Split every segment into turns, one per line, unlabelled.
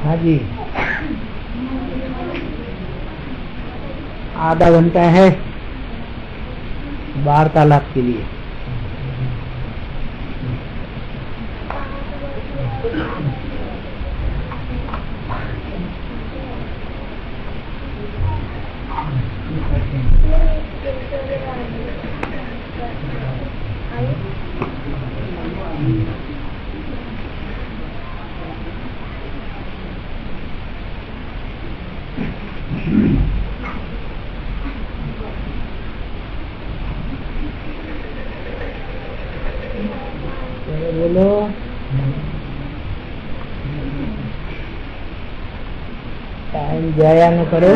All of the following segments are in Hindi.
हाँ जी, आधा घंटा है वार्तालाप के लिए। बोलो, टाइम जाया न करो।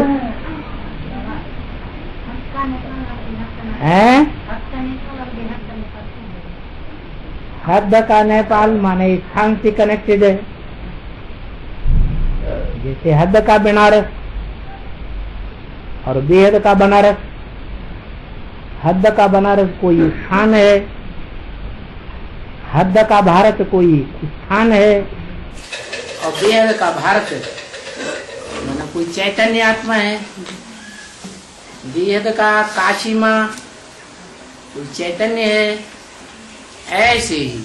हैं? हद का नेपाल माने स्थान से कनेक्टेड है। जैसे हद का बनारस और बेहद का बनारस। हद का बनारस कोई स्थान है, हद का भारत कोई स्थान है, और बेहद का भारत माना कोई चैतन्य आत्मा है। बेहद का काशी माँ कोई चैतन्य है। ऐसे ही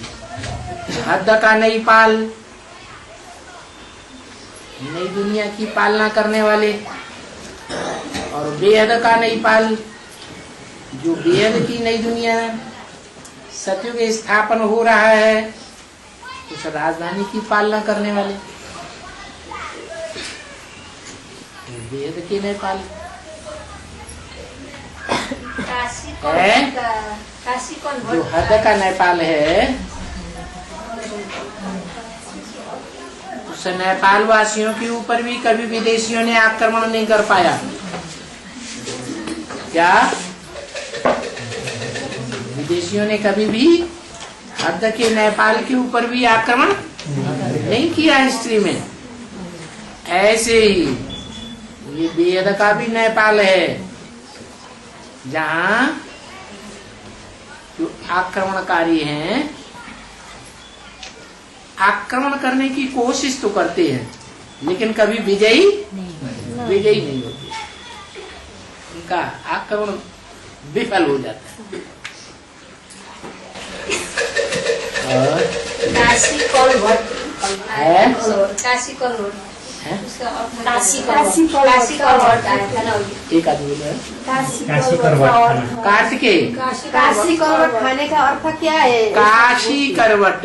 हद का नेपाल नई दुनिया की पालना करने वाले, और बेहद का नेपाल जो बेहद की नई दुनिया सत्युग स्थापन हो रहा है उस राजधानी की पालना करने वाले बेहद के नेपाल है। जो हद का नेपाल है उस नेपाल वासियों के ऊपर भी कभी विदेशियों ने आक्रमण नहीं कर पाया। क्या विदेशियों ने कभी भी हद के नेपाल के ऊपर भी आक्रमण नहीं किया हिस्ट्री में। ऐसे ही ये बेहद का भी नेपाल है जहाँ जो आक्रमणकारी हैं आक्रमण करने की कोशिश तो करते हैं लेकिन कभी विजयी नहीं होते। उनका आक्रमण विफल हो जाता है।
काशी कलवट
है,
काशी कलवट
है?
काशी कलवट
एक आदमी बोले
काशी करवट
काशी कलवट खाने का अर्थ क्या है?
काशी करवट।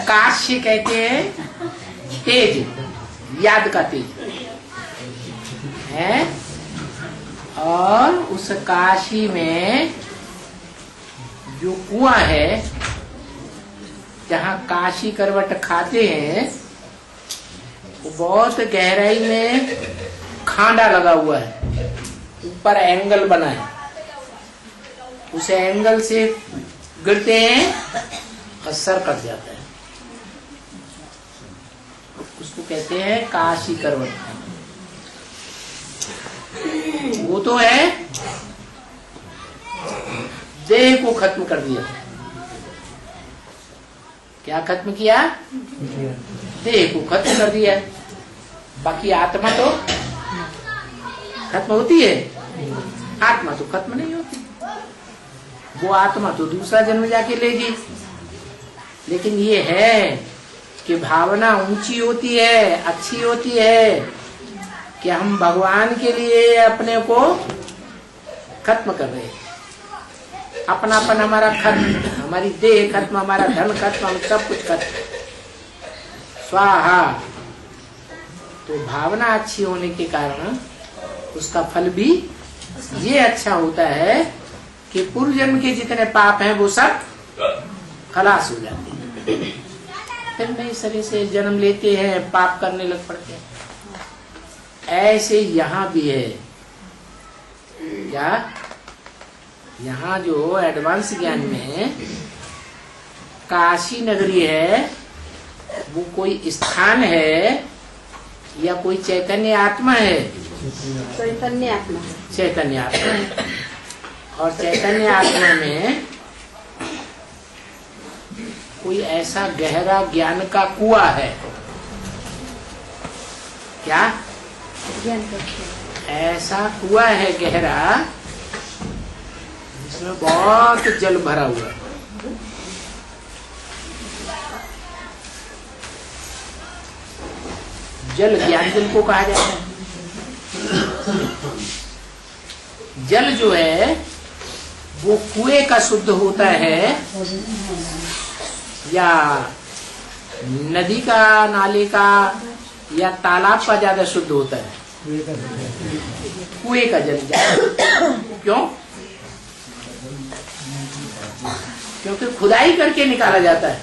काशी कहते हैं तेज, याद का तेज है। और उस काशी में जो कुआं है जहाँ काशी करवट खाते हैं वो बहुत गहराई में खांडा लगा हुआ है, ऊपर एंगल बना है। उस एंगल से गिरते हैं और सर कट जाता है। उसको कहते हैं काशी करवट। वो तो है देह को खत्म कर दिया। क्या खत्म किया? देह को खत्म कर दिया। बाकी आत्मा तो खत्म होती है? आत्मा तो खत्म नहीं होती। वो आत्मा तो दूसरा जन्म जाके लेगी। लेकिन ये है कि भावना ऊंची होती है, अच्छी होती है कि हम भगवान के लिए अपने को खत्म कर रहे हैं। अपनापन हमारा खत्म, हमारी देह खत्म, हमारा धन खत्म, हम सब कुछ खत्म, स्वाहा। तो भावना अच्छी होने के कारण उसका फल भी ये अच्छा होता है कि पूर्व जन्म के जितने पाप हैं वो सब खलास हो जाते हैं। फिर नए शरीर से जन्म लेते हैं, पाप करने लग पड़ते हैं। ऐसे यहाँ भी है। क्या यहाँ जो एडवांस ज्ञान में काशी नगरी है वो कोई स्थान है या कोई चैतन्य आत्मा है?
चैतन्य आत्मा।
चैतन्य आत्मा है। और चैतन्य आत्मा में कोई ऐसा गहरा ज्ञान का कुआं है क्या?
ज्ञान का
ऐसा कुआं है गहरा जिसमें बहुत जल भरा हुआ है। जल ज्ञान जल को कहा जाता है। जल जो है वो कुएं का शुद्ध होता है या नदी का, नाले का या तालाब का ज्यादा शुद्ध होता है? कुएं का जल ज्यादा। क्यों? क्योंकि खुदाई करके निकाला जाता है।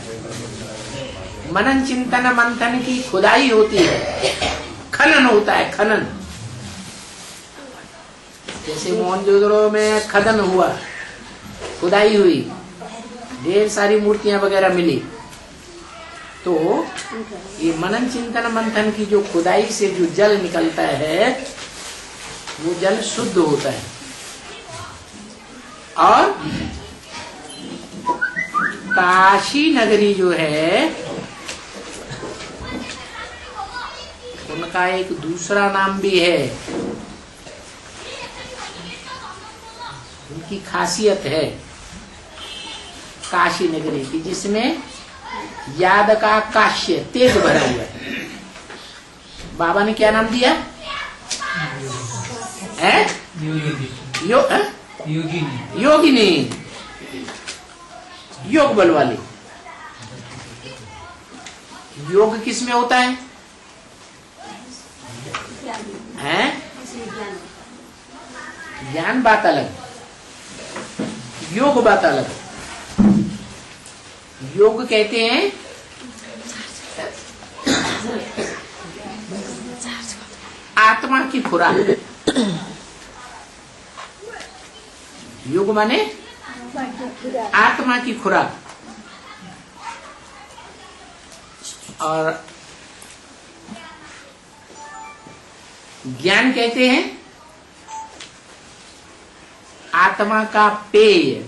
मनन चिंतन मंथन की खुदाई होती है, खनन होता है, खनन। जैसे मोहनजोदड़ो में खनन हुआ, खुदाई हुई, ढेर सारी मूर्तियां वगैरह मिली, तो ये मनन चिंतन मंथन की जो खुदाई से जो जल निकलता है वो जल शुद्ध होता है। और काशी नगरी जो है उनका एक दूसरा नाम भी है, उनकी खासियत है काशी नगरी की, जिसमें याद का काश्य तेज भरा हुआ है। बाबा ने क्या नाम दिया है? योगिनी, योग बल वाली। योग किस में होता है? ज्ञान बात अलग, योग बात अलग। योग कहते हैं आत्मा की खुराक। योग माने आत्मा की खुराक। और ज्ञान कहते हैं आत्मा का पेय,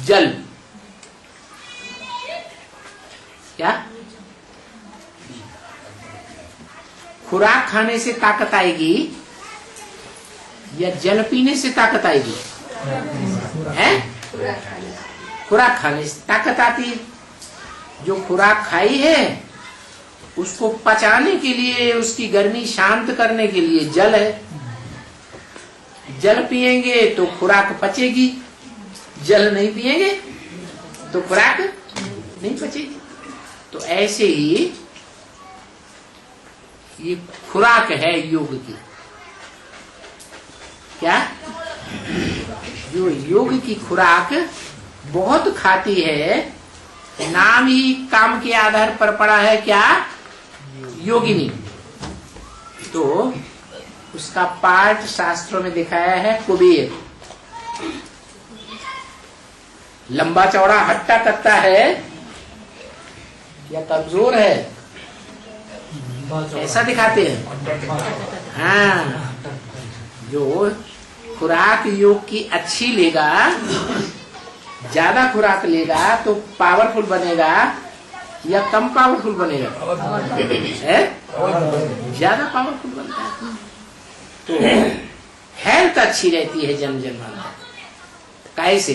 जल। क्या? खुराक खाने से ताकत आएगी या जल पीने से ताकत आएगी? है? खुराक खाने से ताकत आती है। जो खुराक खाई है उसको पचाने के लिए, उसकी गर्मी शांत करने के लिए जल है। जल पिएंगे तो खुराक पचेगी, जल नहीं पिएंगे तो खुराक नहीं पचेगी। तो ऐसे ही ये खुराक है योग की। क्या? जो योग की खुराक बहुत खाती है, नाम ही काम के आधार पर पड़ा है, क्या? योगिनी। तो उसका पाठ शास्त्रों में दिखाया है कुबेर। लंबा चौड़ा हट्टा कट्टा है या कमजोर है, ऐसा दिखाते हैं। हाँ, जो खुराक योग की अच्छी लेगा, ज्यादा खुराक लेगा तो पावरफुल बनेगा या कम पावरफुल बनेगा? है? ज्यादा पावरफुल बनता है। तो हेल्थ अच्छी रहती है जन्म जन्मांतर। कैसे?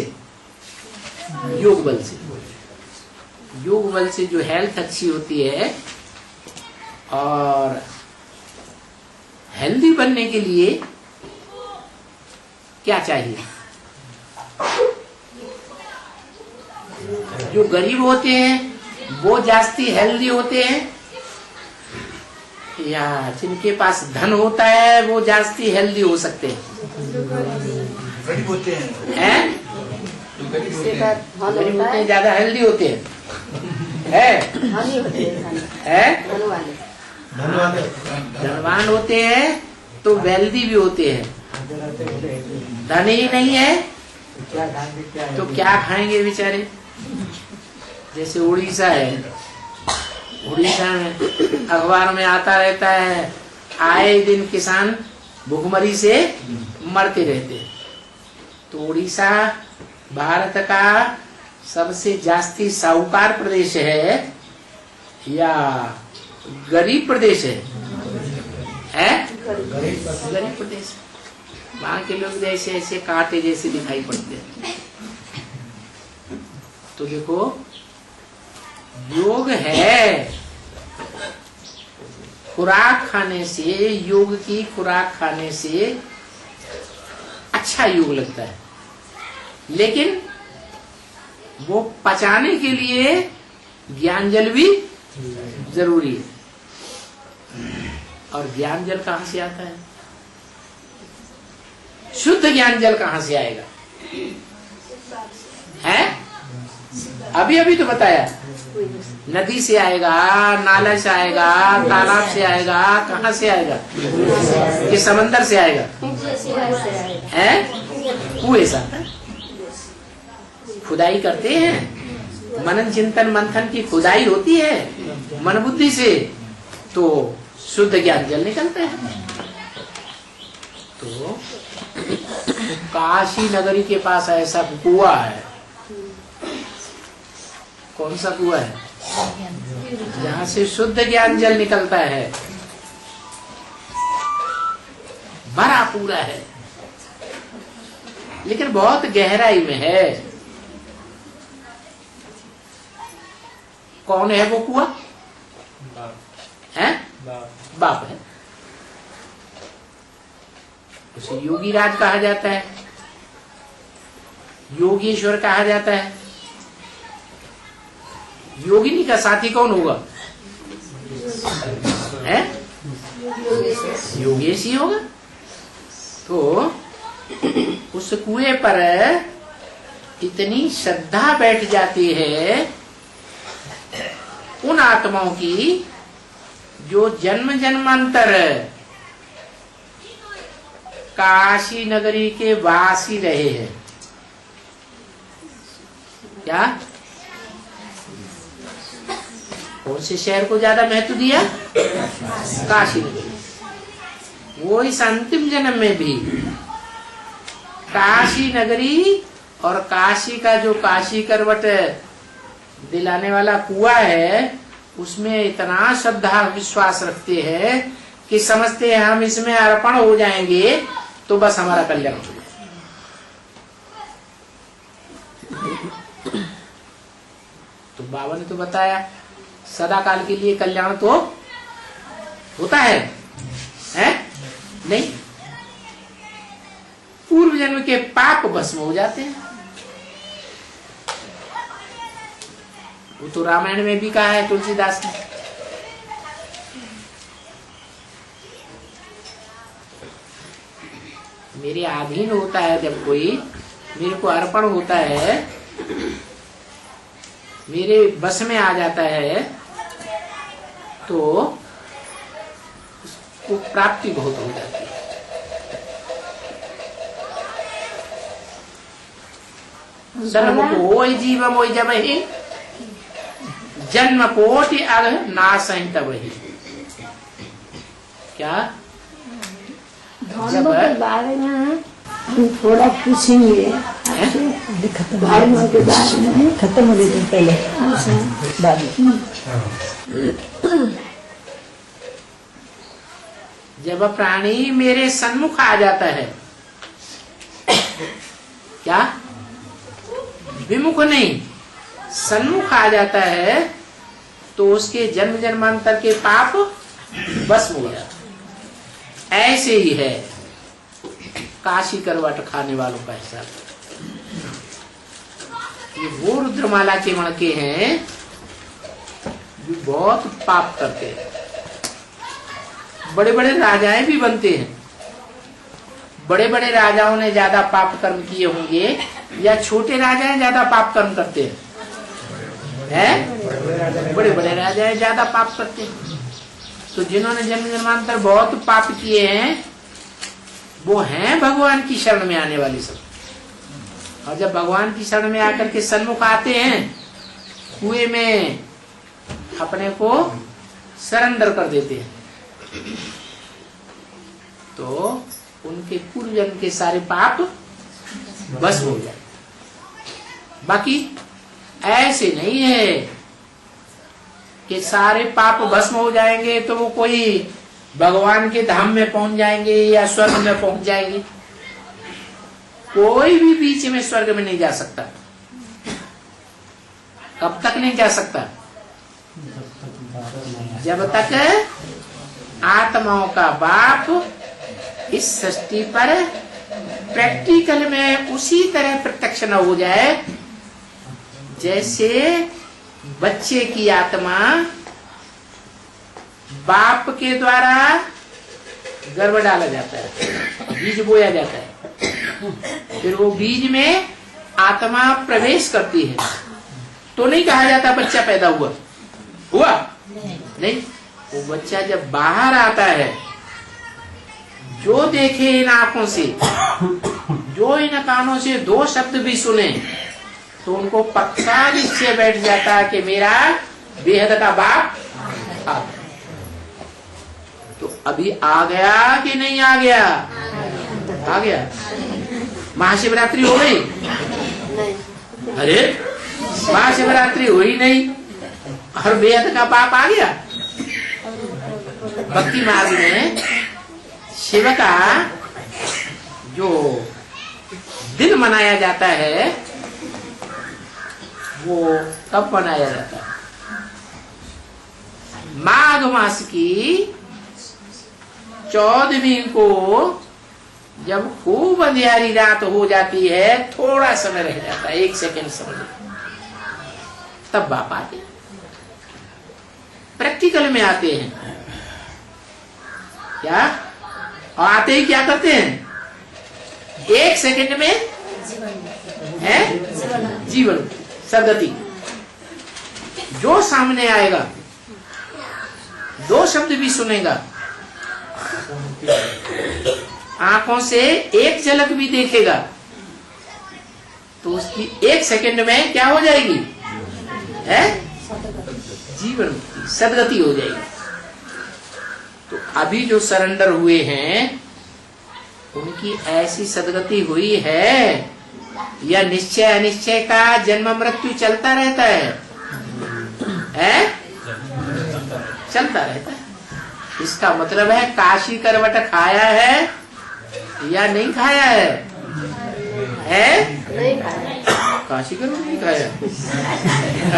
योग बल से। योग बल से जो हेल्थ अच्छी होती है। और हेल्दी बनने के लिए क्या चाहिए? जो गरीब होते हैं वो जास्ती हेल्दी होते हैं या जिनके पास धन होता है वो जास्ती हेल्दी हो सकते हैं?
गरीब होते हैं।
गरीब होते हैं, ज्यादा हेल्दी होते हैं। धनवान होते हैं तो वेल्दी भी होते हैं। धन ही नहीं है तो क्या खाएंगे बेचारे? जैसे उड़ीसा है, उड़ीसा में अखबार में आता रहता है, आए दिन किसान भूखमरी से मरते रहते। तो उड़ीसा भारत का सबसे जास्ती साहूकार प्रदेश है या गरीब प्रदेश है? गरीब प्रदेश। वहां के लोग जैसे ऐसे कांटे जैसे दिखाई पड़ते हैं। तो देखो, योग है, खुराक खाने से, योग की खुराक खाने से अच्छा योग लगता है, लेकिन वो पचाने के लिए ज्ञान जल भी जरूरी है। और ज्ञान जल कहां से आता है? शुद्ध ज्ञान जल कहां से आएगा? है? अभी तो बताया, नदी से आएगा, नाला से आएगा, तालाब से आएगा, कहां से आएगा? कि समंदर से आएगा? है? कुएं से। खुदाई करते हैं, मनन चिंतन मंथन की खुदाई होती है मन बुद्धि से, तो शुद्ध ज्ञान जल निकलता है। तो काशी नगरी के पास ऐसा कुआं है। कौन सा कुआं है? जहाँ से शुद्ध ज्ञान जल निकलता है, भरा पूरा है, लेकिन बहुत गहराई में है। कौन है वो कुआं? है? बाप है। उसे योगी राज कहा जाता है, योगेश्वर कहा जाता है। योगिनी का साथी कौन होगा? है? योगेश ही होगा। तो उस कुएं पर इतनी श्रद्धा बैठ जाती है उन आत्माओं की जो जन्म जन्मांतर काशी नगरी के वासी रहे हैं। क्या? कौन से शहर को ज्यादा महत्व दिया? काशी नगरी। वो इस अंतिम जन्म में भी काशी नगरी और काशी का जो काशी करवट दिलाने वाला कुआं है, उसमें इतना श्रद्धा विश्वास रखते हैं कि समझते हैं हम इसमें अर्पण हो जाएंगे तो बस हमारा कल्याण हो जाएगा। तो बाबा ने तो बताया सदा काल के लिए कल्याण तो होता है? नहीं, पूर्व जन्म के पाप भस्म हो जाते हैं। वो तो रामायण में भी कहा है तुलसीदास ने। मेरे अधीन होता है जब कोई, मेरे को अर्पण होता है, मेरे बस में आ जाता है, तो उसको प्राप्ति बहुत हो जाती है। सर्व कोई जीव मोई जब ही जन्म कोटि अग नासहि तब ही। क्या?
धर्म के बारे में हम थोड़ा पूछेंगे धर्म के बारे में। खत्म हो गई पहले बाद में।
जब प्राणी मेरे सन्मुख आ जाता है, क्या? विमुख नहीं, सन्मुख आ जाता है, तो उसके जन्म जन्मांतर के पाप भस्म हो जाते। ऐसे ही है काशी करवट खाने वालों का हिसाब। ये वो रुद्रमाला के मणके हैं जो बहुत पाप करते हैं। बड़े बड़े राजाएं भी बनते हैं। बड़े बड़े राजाओं ने ज्यादा पाप कर्म किए होंगे या छोटे राजाएं ज्यादा पाप कर्म करते हैं? बड़े बड़े राजाएं ज्यादा पाप करते हैं। तो जिन्होंने जन्म जन्मांतर बहुत पाप किए हैं, वो हैं भगवान की शरण में आने वाले सब। और जब भगवान की शरण में आकर के सन्मुख आते हैं, कुएं में अपने को सरेंडर कर देते हैं, तो उनके पूर्व जन्म के सारे पाप बस हो जाए। बाकी ऐसे नहीं है कि सारे पाप भस्म हो जाएंगे तो वो कोई भगवान के धाम में पहुंच जाएंगे या स्वर्ग में पहुंच जाएंगे। कोई भी बीच में स्वर्ग में नहीं जा सकता। कब तक नहीं जा सकता? जब तक आत्माओं का बाप इस सृष्टि पर प्रैक्टिकल में उसी तरह प्रत्यक्ष न हो जाए जैसे बच्चे की आत्मा बाप के द्वारा गर्भ डाला जाता है, बीज बोया जाता है, फिर वो बीज में आत्मा प्रवेश करती है तो नहीं कहा जाता बच्चा पैदा हुआ नहीं। वो बच्चा जब बाहर आता है, जो देखे इन आंखों से, जो इन कानों से दो शब्द भी सुने तो उनको पक्का निश्चय बैठ जाता है कि मेरा बेहद का बाप आ गया। तो अभी आ गया कि नहीं आ गया? आ गया। महाशिवरात्रि हो गई? अरे महाशिवरात्रि हुई नहीं और बेहद का बाप आ गया। भक्ति मार्ग में शिव का जो दिन मनाया जाता है वो कब मनाया जाता है? माघ मास की 14वीं को जब खूब अंधियारी रात हो जाती है, थोड़ा समय रह जाता है, 1 सेकंड समझ, तब बाप आते हैं, प्रैक्टिकल में आते हैं। क्या? और आते ही क्या करते हैं? 1 सेकंड में है जीवन सदगति। जो सामने आएगा, 2 शब्द भी सुनेगा, आंखों से एक झलक भी देखेगा तो उसकी 1 सेकंड में क्या हो जाएगी? है जीवन मुक्ति, सदगति हो जाएगी। तो अभी जो सरेंडर हुए हैं उनकी ऐसी सदगति हुई है या निश्चय अनिश्चय का जन्म मृत्यु चलता रहता है? चलता रहता है। इसका मतलब है काशी करवट खाया है या नहीं खाया है?
नहीं खाया।
काशी करवट नहीं खाया?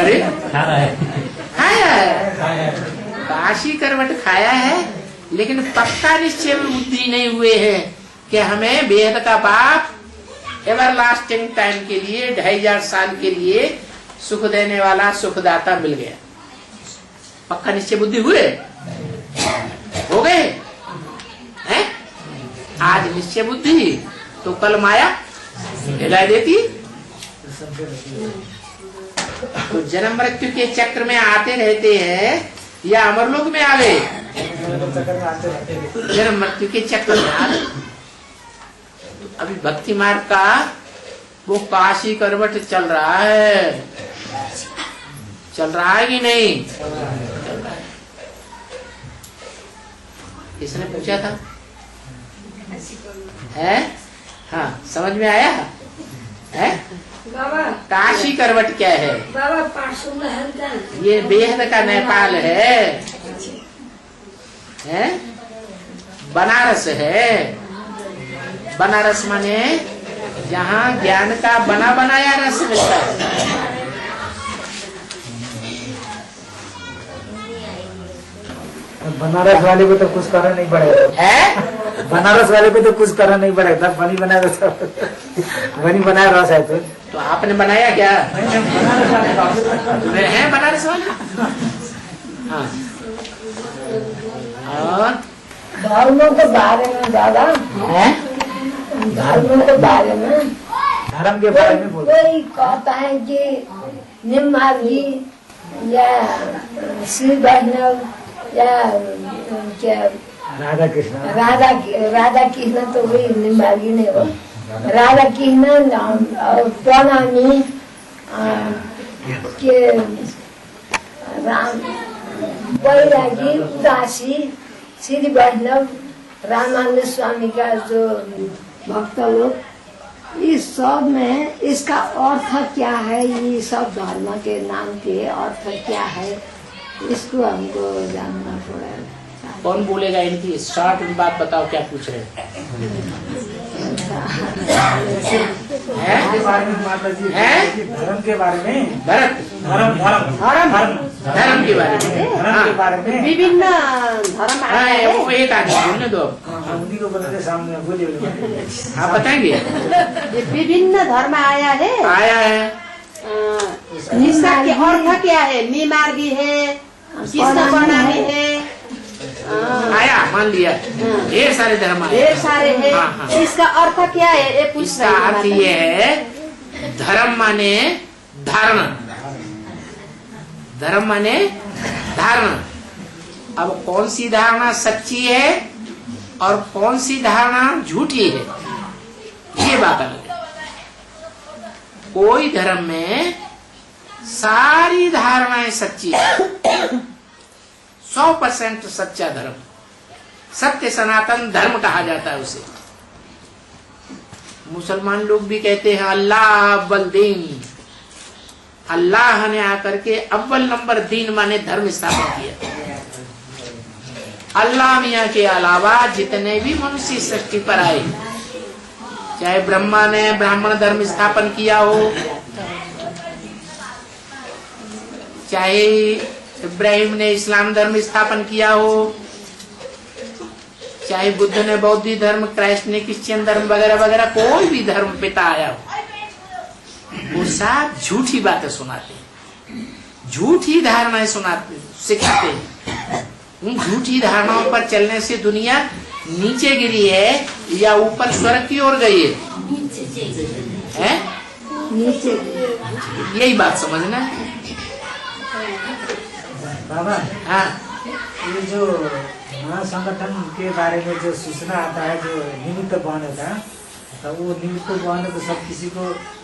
अरे खाया है, काशी करवट खाया है, लेकिन पक्का निश्चय में बुद्धि नहीं हुए हैं कि हमें बेहद का बाप एवर लास्टिंग टाइम के लिए 2500 साल के लिए सुख देने वाला सुखदाता मिल गया। पक्का निश्चय बुद्धि हुए? हो गए हैं? आज निश्चय बुद्धि तो कल माया हिला देती। तो जन्म मृत्यु के चक्र में आते रहते हैं या अमरलोक में आ गए? जन्म मृत्यु के चक्र में आ गए। अभी भक्ति मार्ग का वो काशी करवट चल रहा है, चल रहा है कि नहीं? चल रहा है। किसने पूछा था? है? हाँ, समझ में आया है?
बाबा
काशी करवट क्या है?
बाबा 500
ये बेहद का नेपाल है, बनारस है। बनारस माने जहाँ ज्ञान का बना बनाया रस मिलता है।
बनारस वाले को तो कुछ करना नहीं पड़ेगा
है?
बनारस वाले को तो कुछ करना नहीं पड़ेगा, बनी बनाया बनी बनाया रस है। तो
आपने बनाया क्या? है बनारस वाले? हाँ। और
धर्मों के बारे में दादा
है?
धर्मों के बारे में
धर्म के बारे में बोल।
कोई कहता है कि निम्मार्गी या श्री वैष्णव या क्या
राधा कृष्ण
राधा कृष्ण तो वही निम्बार्गी नहीं हो। राधा कृष्ण और प्रणामी के राम बैरागी उदासी श्री वैष्णव रामानंद स्वामी का जो भक्त लोग इस सब में इसका अर्थ क्या है, ये सब धर्म के नाम के अर्थ क्या है, इसको हमको जानना पड़ेगा।
कौन बोलेगा इनकी शॉर्ट में बात बताओ, क्या पूछ रहे हैं?
के बारे में माता जी, धर्म के बारे में,
भरत
धर्म धर्म धर्म
धर्म के बारे में,
धर्म के बारे में
विभिन्न धर्म आया है।
वो एक आदमी बोलने दो,
उन्हीं को बोलते सामने बोलिए।
आप बताएंगे?
ये विभिन्न धर्म आया है।
आया है,
इसका अर्थ क्या है? मीमार्गी है, कृष्ण प्रणामी है,
आया मान लिया, ढेर सारे धर्म आए,
ढेर सारे है।
हाँ, हाँ।
इसका अर्थ क्या है? ये पूछ
इसका अर्थ ये है, धर्म माने धारणा, धर्म माने धारणा। अब कौन सी धारणा सच्ची है और कौन सी धारणा झूठी है, ये बात अलग है। कोई धर्म में सारी धारणाएं सच्ची है, 100% सच्चा धर्म, सत्य सनातन धर्म कहा जाता है उसे। मुसलमान लोग भी कहते हैं अल्लाह अव्वल दीन, अल्लाह ने आकर के अव्वल नंबर दीन माने धर्म स्थापन किया। अल्लाह मियाँ के अलावा जितने भी मनुष्य सृष्टि पर आए, चाहे ब्रह्मा ने ब्राह्मण धर्म स्थापन किया हो, चाहे इब्राहिम ने इस्लाम धर्म स्थापन किया हो, चाहे बुद्ध ने बौद्ध धर्म, क्राइस्ट ने क्रिश्चियन धर्म वगैरह वगैरह, कोई भी धर्म पिता आया हो, वो सब झूठी बातें सुनाते हैं, झूठी धारणाएं सुनाते सिखाते हैं। उन झूठी धारणाओं पर चलने से दुनिया नीचे गिरी है या ऊपर स्वर्ग की ओर गई है?
नीचे
यही बात समझना है।
बाबा,
हाँ,
ये जो महासंगठन के बारे में जो सूचना आता है, जो निमित्त बहन का, तो वो निमित्त बहन को सब किसी को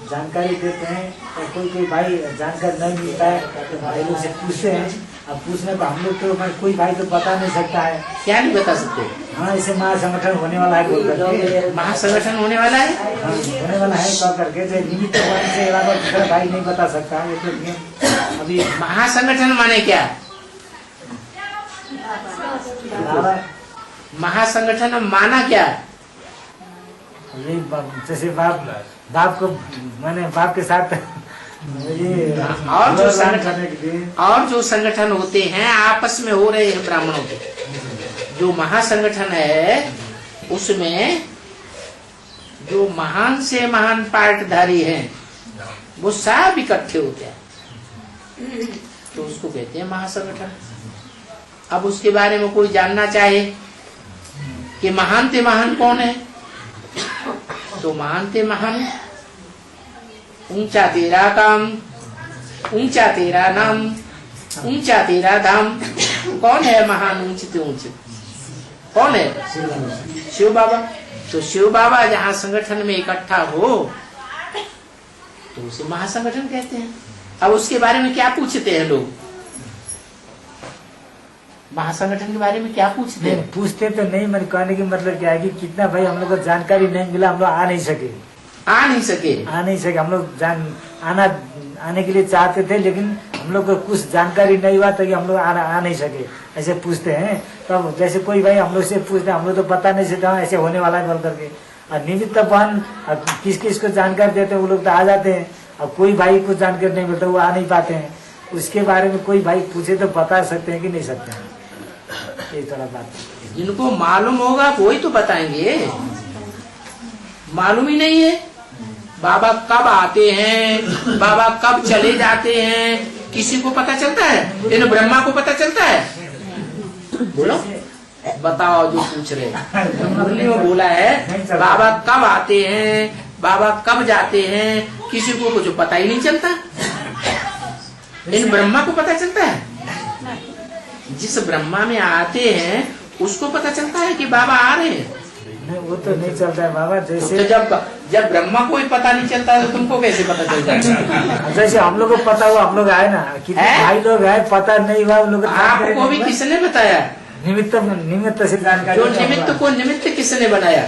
जानकारी देते हैं, और कोई भाई जानकारी नहीं मिलता है तो भाई लोग से पूछते हैं। अब पूछने को हम लोग तो कोई भाई तो बता नहीं सकता है।
क्या नहीं बता सकते?
हाँ, ऐसे महासंगठन होने वाला है बोल करके,
महासंगठन होने वाला है,
हाँ, होने वाला है कह करके, जो निमित्त बहन से अलावा दूसरा भाई नहीं बता सकता है। तो अभी
महासंगठन माने क्या? महासंगठन माना क्या?
जैसे बाप को मैंने बाप के साथ ये
और जो संगठन होते हैं आपस में हो रहे हैं ब्राह्मणों के, जो महासंगठन है उसमें जो महान से महान पार्टधारी हैं वो सब इकट्ठे होते हैं, तो उसको कहते हैं महासंगठन। अब उसके बारे में कोई जानना चाहे कि महान ते महान कौन है, तो महान ते महान, ऊंचा तेरा काम, ऊंचा तेरा नाम, ऊंचा तेरा धाम। कौन है महान ऊंचे ऊंचे? कौन है? शिव बाबा। तो शिव बाबा जहाँ संगठन में इकट्ठा हो तो उसे महासंगठन कहते हैं। अब उसके बारे में क्या पूछते हैं लोग? महासंगठन के बारे में क्या पूछते हैं?
पूछते तो नहीं, मेरे कहने की मतलब क्या है कि कितना भाई हम लोग को जानकारी नहीं मिला, हम लोग आ नहीं सके। हम लोग आने के लिए चाहते थे, लेकिन हम लोग को कुछ जानकारी नहीं हुआ तो हम लोग आ नहीं सके, ऐसे पूछते हैं। तब तो जैसे कोई भाई हम लोग से पूछते, हम लोग तो पता नहीं सकता ऐसे होने वाला है बोल करके, और निमित्त बहन किस किस को जानकारी देते हैं वो लोग तो आ जाते हैं, और कोई भाई को जानकारी नहीं मिलता वो आ नहीं पाते हैं। उसके बारे में कोई भाई पूछे तो बता सकते हैं कि नहीं सकते हैं, ये थोड़ा बात।
जिनको मालूम होगा वही तो बताएंगे, मालूम ही नहीं है। बाबा कब आते हैं, बाबा कब चले जाते हैं, किसी को पता चलता है? इन ब्रह्मा को पता चलता है? बोलो, बताओ जो पूछ रहे। मुरली में बोला है बाबा कब आते हैं, बाबा कब जाते हैं, किसी को कुछ पता ही नहीं चलता। इन ब्रह्मा को पता चलता है? जिस ब्रह्मा में आते हैं उसको पता चलता है कि बाबा आ रहे हैं।
नहीं, वो तो नहीं चलता है बाबा। जैसे
तो जब ब्रह्मा को ही पता नहीं चलता है तो तुमको कैसे पता चलता है?
जैसे हम लोग को पता हुआ, हम लोग आए ना, कितने भाई लोग आए, पता नहीं हुआ उन लोग।
आपको भी किसने बताया?
निमित्त से जानकारी।
जो निमित्त को निमित्त किसने बनाया?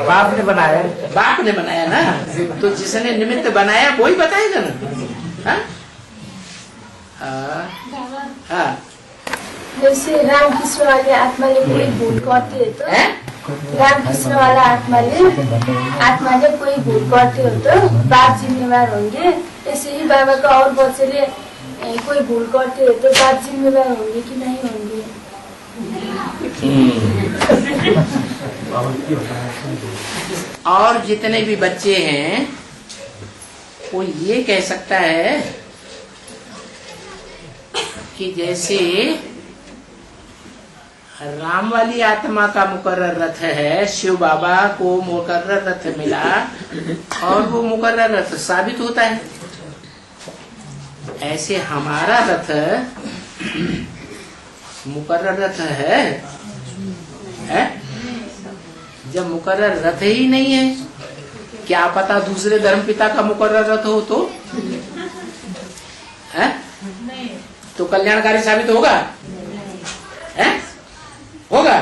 बाप ने बनाया।
बाप ने बनाया ना, तो जिसने निमित्त बनाया वही बताएगा ना। हाँ,
जैसे रामकृष्ण वाले आत्माले कोई भूल करते है तो रामकृष्ण वाला आत्माले कोई भूल करते हो तो बाप जिम्मेवार होंगे। ऐसे ही बाबा का और बच्चे कोई भूल करते है तो बाप जिम्मेवार होंगे कि नहीं होंगे?
और जितने भी बच्चे हैं वो ये कह सकता है कि जैसे राम वाली आत्मा का मुकर्रर रथ है, शिव बाबा को मुकर्रर रथ मिला और वो मुकर्रर रथ साबित होता है, ऐसे हमारा रथ मुकर्रर रथ है? जब मुकर्रर रथ ही नहीं है, क्या पता दूसरे धर्मपिता का मुकर्रर रथ हो तो कल्याणकारी साबित होगा? होगा?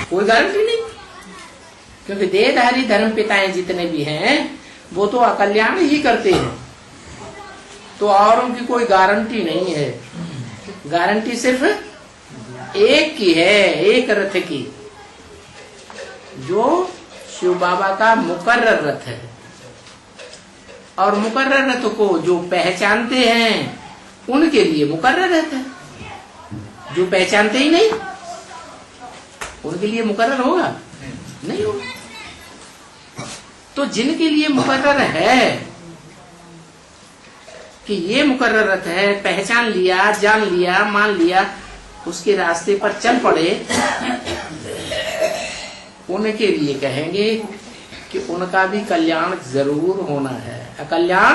कोई गारंटी नहीं, क्योंकि देहधारी धर्मपिताएं जितने भी हैं वो तो अकल्याण ही करते हैं, तो औरों की कोई गारंटी नहीं है। गारंटी सिर्फ एक की है, एक रथ की, जो शिव बाबा का मुकर्रर रथ है। और मुकर्रर रथ को जो पहचानते हैं उनके लिए मुकर्रर रथ है, जो पहचानते ही नहीं उनके लिए मुकर्रर होगा? नहीं होगा। तो जिनके लिए मुकर्रर है कि ये मुकर्रर रथ है, पहचान लिया, जान लिया, मान लिया, उसके रास्ते पर चल पड़े, उनके लिए कहेंगे कि उनका भी कल्याण जरूर होना है, अकल्याण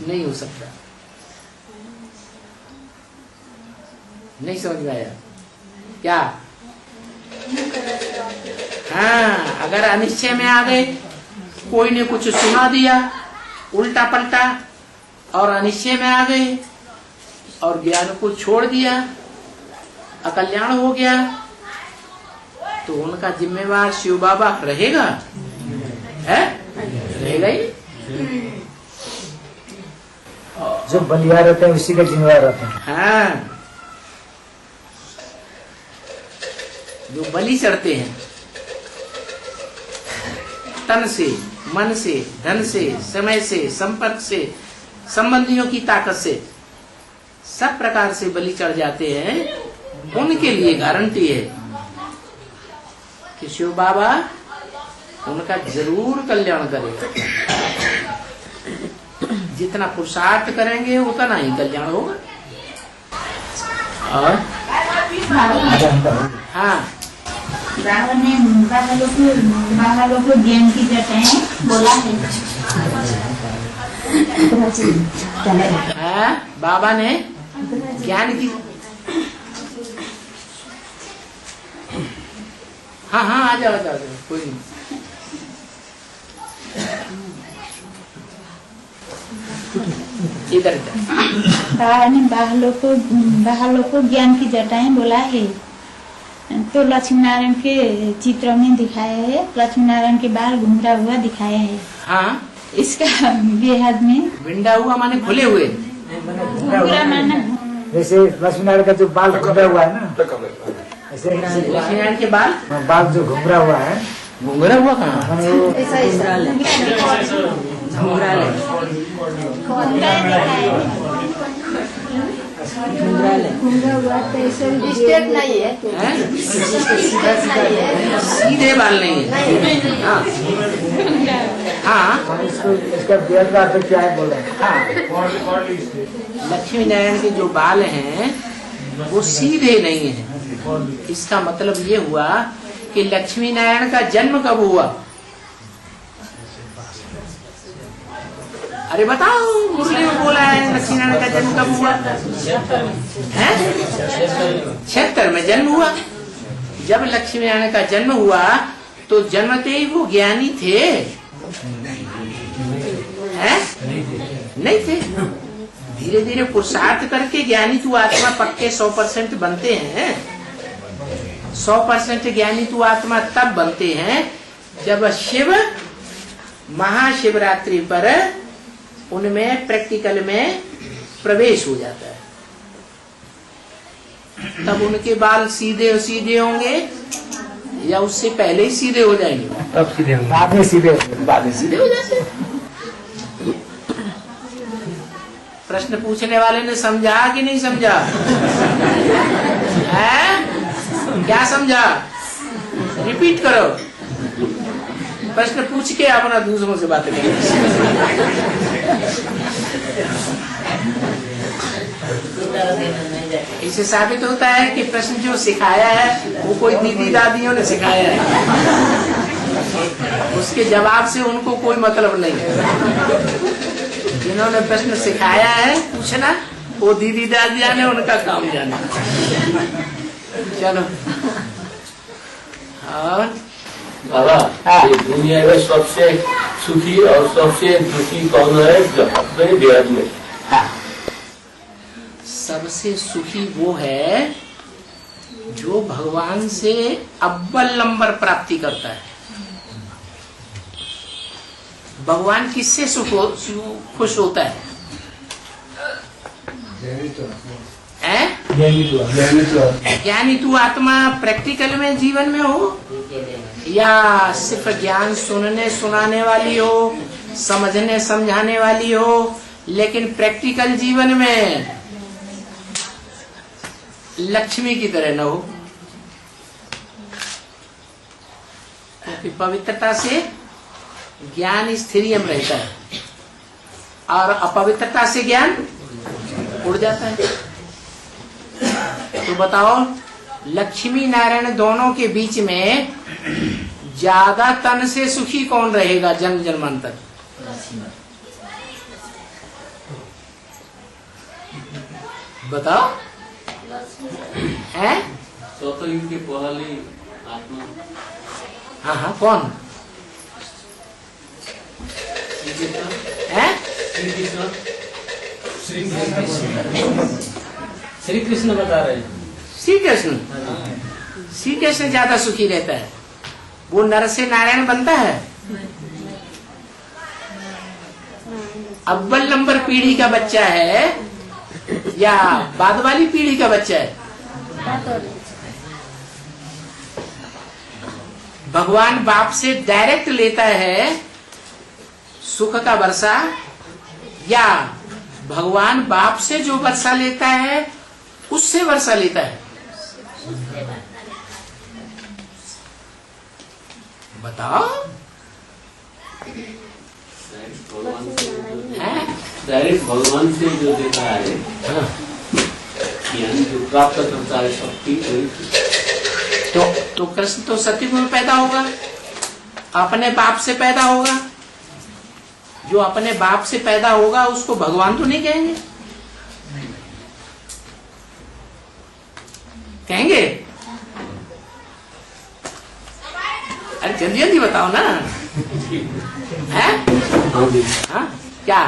नहीं हो सकता। नहीं समझ में आया क्या? हाँ, अगर अनिश्चय में आ गए, कोई ने कुछ सुना दिया उल्टा पलटा और अनिश्चय में आ गए और ज्ञान को छोड़ दिया, अकल्याण हो गया, तो उनका जिम्मेवार शिव बाबा रहेगा? रहेगा ही।
जो बलिया रहते हैं उसी का जिम्मेवार रहता है।
हाँ, जो बलि चढ़ते हैं तन से, मन से, धन से, समय से, संपर्क से, संबंधियों की ताकत से, सब प्रकार से बलि चढ़ जाते हैं, उनके लिए गारंटी है कि शिव बाबा उनका जरूर कल्याण करेगा। जितना पुरुषार्थ करेंगे उतना ही कल्याण होगा। और हाँ,
बाबा ने बाबा को ज्ञान की जटाएं बोला है।
बाबा ने ज्ञान की, हाँ हाँ, आ जाओ आ जाओ, कोई नहीं। इधर
बाबा ने बाहर को ज्ञान की जटाएं बोला है। तो लक्ष्मी नारायण के चित्र में दिखाया है, लक्ष्मी नारायण के बाल घुंघरा हुआ दिखाया है।
हाँ,
इसका बेहद में
विंडा हुआ माने खुले हुए,
घुंघरा माना
जैसे लक्ष्मी नारायण का जो बाल घुंघरा हुआ है ना, ऐसे
लक्ष्मी नारायण के
बाल जो घुंघरा हुआ है,
घुंघरा हुआ कहाँ?
स्टेट नहीं है,
सीधे बाल नहीं है। हाँ हाँ,
इसका बेहद का अर्थ क्या है बोल रहे हैं?
हाँ, लक्ष्मी नारायण के जो बाल हैं वो सीधे नहीं है। इसका मतलब ये हुआ कि लक्ष्मी नारायण का जन्म कब हुआ? अरे बताओ, मुरली में बोला है लक्ष्मी नारायण का जन्म कब हुआ है? 76 में जन्म हुआ। जब लक्ष्मी नारायण का जन्म हुआ तो जन्मते ही वो ज्ञानी थे? हैं? नहीं थे। धीरे धीरे पुरुषार्थ करके ज्ञानी तू आत्मा पक्के 100% बनते हैं। 100% ज्ञानी तू आत्मा तब बनते हैं जब शिव महाशिवरात्रि पर उनमें प्रैक्टिकल में प्रवेश हो जाता है, तब उनके बाल सीधे सीधे होंगे या उससे पहले ही सीधे हो जाएंगे?
तब सीधे बाद में सीधे
हो जाते हैं। प्रश्न पूछने वाले ने समझा कि नहीं समझा? है क्या समझा? रिपीट करो, प्रश्न पूछ के अपना दूसरों से बातें करें। इससे साबित होता है कि प्रश्न जो सिखाया है वो कोई दीदी दादियों ने सिखाया है, उसके जवाब से उनको कोई मतलब नहीं है। जिन्होंने प्रश्न सिखाया है पूछना, वो दीदी दादियां ने उनका काम जाना। चलो, और
बाबा, ये दुनिया में सबसे सुखी और सबसे दुखी कौन है? जो अपने बेहद में
सबसे सुखी वो है जो भगवान से अव्वल नंबर प्राप्ति करता है। भगवान किससे खुश होता है? ज्ञानी तू आत्मा प्रैक्टिकल में जीवन में हो या सिर्फ ज्ञान सुनने सुनाने वाली हो, समझने समझाने वाली हो, लेकिन प्रैक्टिकल जीवन में लक्ष्मी की तरह न हो? क्योंकि पवित्रता से ज्ञान स्थिरियम रहता है और अपवित्रता से ज्ञान उड़ जाता है। तो बताओ, लक्ष्मी नारायण दोनों के बीच में ज्यादा तन से सुखी कौन रहेगा जन्म जन्मांतर? बताओ, है?
सतयुग के पहले आत्मा।
हाँ हाँ, कौन है?
श्री कृष्ण बता रहे हैं।
श्री कृष्ण, श्री कृष्ण ज्यादा सुखी रहता है। वो नर से नारायण बनता है। अव्वल नंबर पीढ़ी का बच्चा है या बाद वाली पीढ़ी का बच्चा है? भगवान बाप से डायरेक्ट लेता है सुख का वर्षा या भगवान बाप से जो वर्षा लेता है उससे वर्षा लेता है? बताओ।
डायरेक्ट भगवान से जो देखा है, यानी जो प्राप्त करता है शक्ति,
तो कृष्ण तो सतयुग में पैदा होगा, अपने बाप से पैदा होगा। जो अपने बाप से पैदा होगा उसको भगवान तो नहीं कहेंगे? कहेंगे? अरे जल्दी जल्दी बताओ ना। है? हाँ? क्या?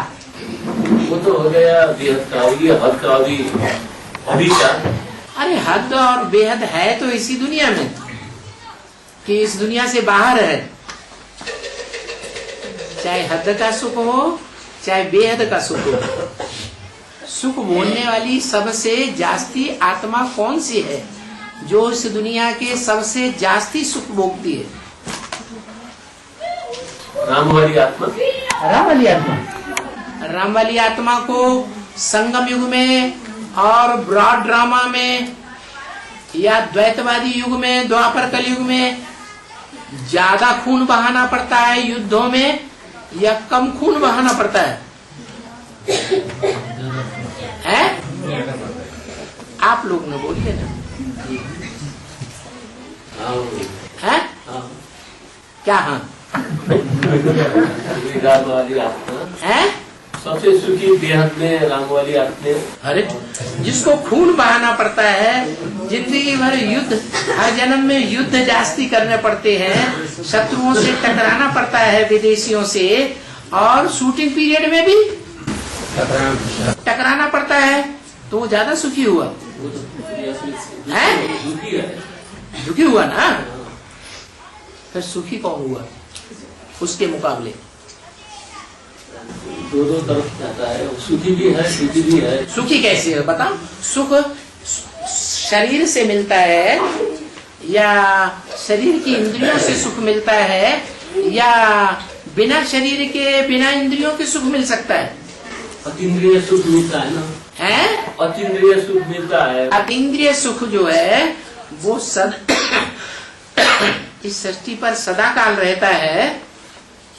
वो तो हो गया बेहद का, ये हद का अभी का।
अरे हद और बेहद है तो इसी दुनिया में, कि इस दुनिया से बाहर है। चाहे हद का सुख हो चाहे बेहद का सुख हो, सुख बोलने वाली सबसे जास्ती आत्मा कौन सी है जो इस दुनिया के सबसे जास्ती सुख भोगती है?
राम वाली आत्मा।
राम वाली आत्मा। राम वाली आत्मा को संगम युग में और ब्रॉड ड्रामा में या द्वैतवादी युग में, द्वापर कल युग में ज्यादा खून बहाना पड़ता है युद्धों में या कम खून बहाना पड़ता है? हैं? आप लोग ने बोलिए ना। हैं? क्या? हाँ,
राम वाली आत्मा
है
सबसे सुखी बेहद में राम वाली आत्मा।
अरे जिसको खून बहाना पड़ता है, जिंदगी भर युद्ध, हर जन्म में युद्ध जास्ती करने पड़ते हैं, शत्रुओं से टकराना पड़ता है, विदेशियों से, और शूटिंग पीरियड में भी टकराना पड़ता है, तो वो ज्यादा सुखी हुआ।
दुखी है,
दुखी हुआ ना, फिर सुखी कौन हुआ उसके मुकाबले?
दो तरफ जाता है, सुखी भी है सुखी भी है।
सुखी कैसे है बताओ? सुख शरीर से मिलता है या शरीर की इंद्रियों से सुख मिलता है या बिना शरीर के बिना इंद्रियों के सुख मिल सकता है?
अतीन्द्रिय सुख मिलता है ना,
है
अतीन्द्रिय सुख मिलता है।
अतीन्द्रिय सुख जो है वो इस सृष्टि पर सदाकाल रहता है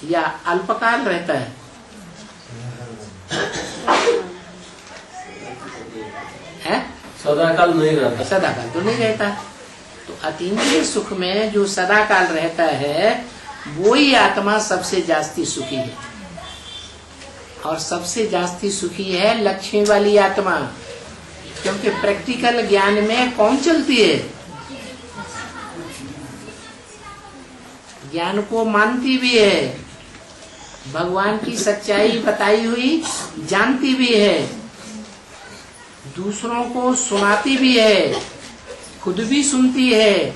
या अल्पकाल रहता है? है
सदाकाल नहीं रहता।
सदाकाल तो नहीं रहता। तो अतीन्द्रिय सुख में जो सदाकाल रहता है वो ही आत्मा सबसे जास्ती सुखी है, और सबसे जास्ती सुखी है लक्ष्मी वाली आत्मा, क्योंकि प्रैक्टिकल ज्ञान में कौन चलती है? ज्ञान को मानती भी है, भगवान की सच्चाई बताई हुई जानती भी है, दूसरों को सुनाती भी है, खुद भी सुनती है,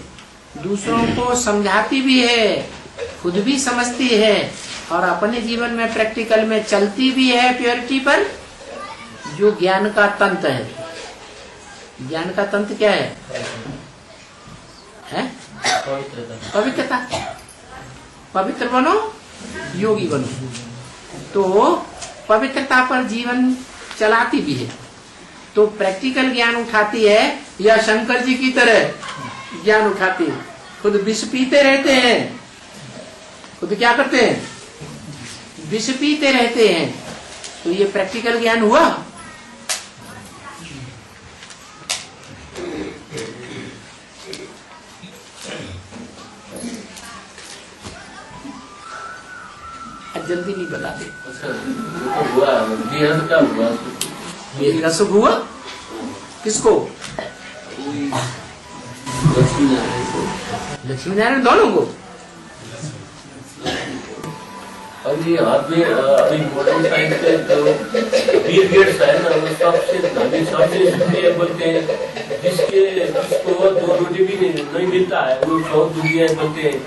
दूसरों को समझाती भी है, खुद भी समझती है, और अपने जीवन में प्रैक्टिकल में चलती भी है प्योरिटी पर। जो ज्ञान का तंत्र है, ज्ञान का तंत्र क्या है? पवित्रता। पवित्र बनो, योगी बनो। तो पवित्रता पर जीवन चलाती भी है, तो प्रैक्टिकल ज्ञान उठाती है या शंकर जी की तरह ज्ञान उठाती है? खुद विष पीते रहते हैं, खुद क्या करते हैं? विष पीते रहते हैं। तो ये प्रैक्टिकल ज्ञान हुआ? जल्दी नहीं बताते।
हुआ बेहद का हुआ,
बेहद का सुख हुआ किसको? लक्ष्मी नारायण दोनों को।
और ये आदमी अभी मॉडर्न टाइम पे जो बिल गेट्स है ना, वो सबसे धनी सबसे दुनिया बोलते हैं, जिसको 2 रोटी भी नहीं मिलता है वो बहुत दुनिया बोलते हैं।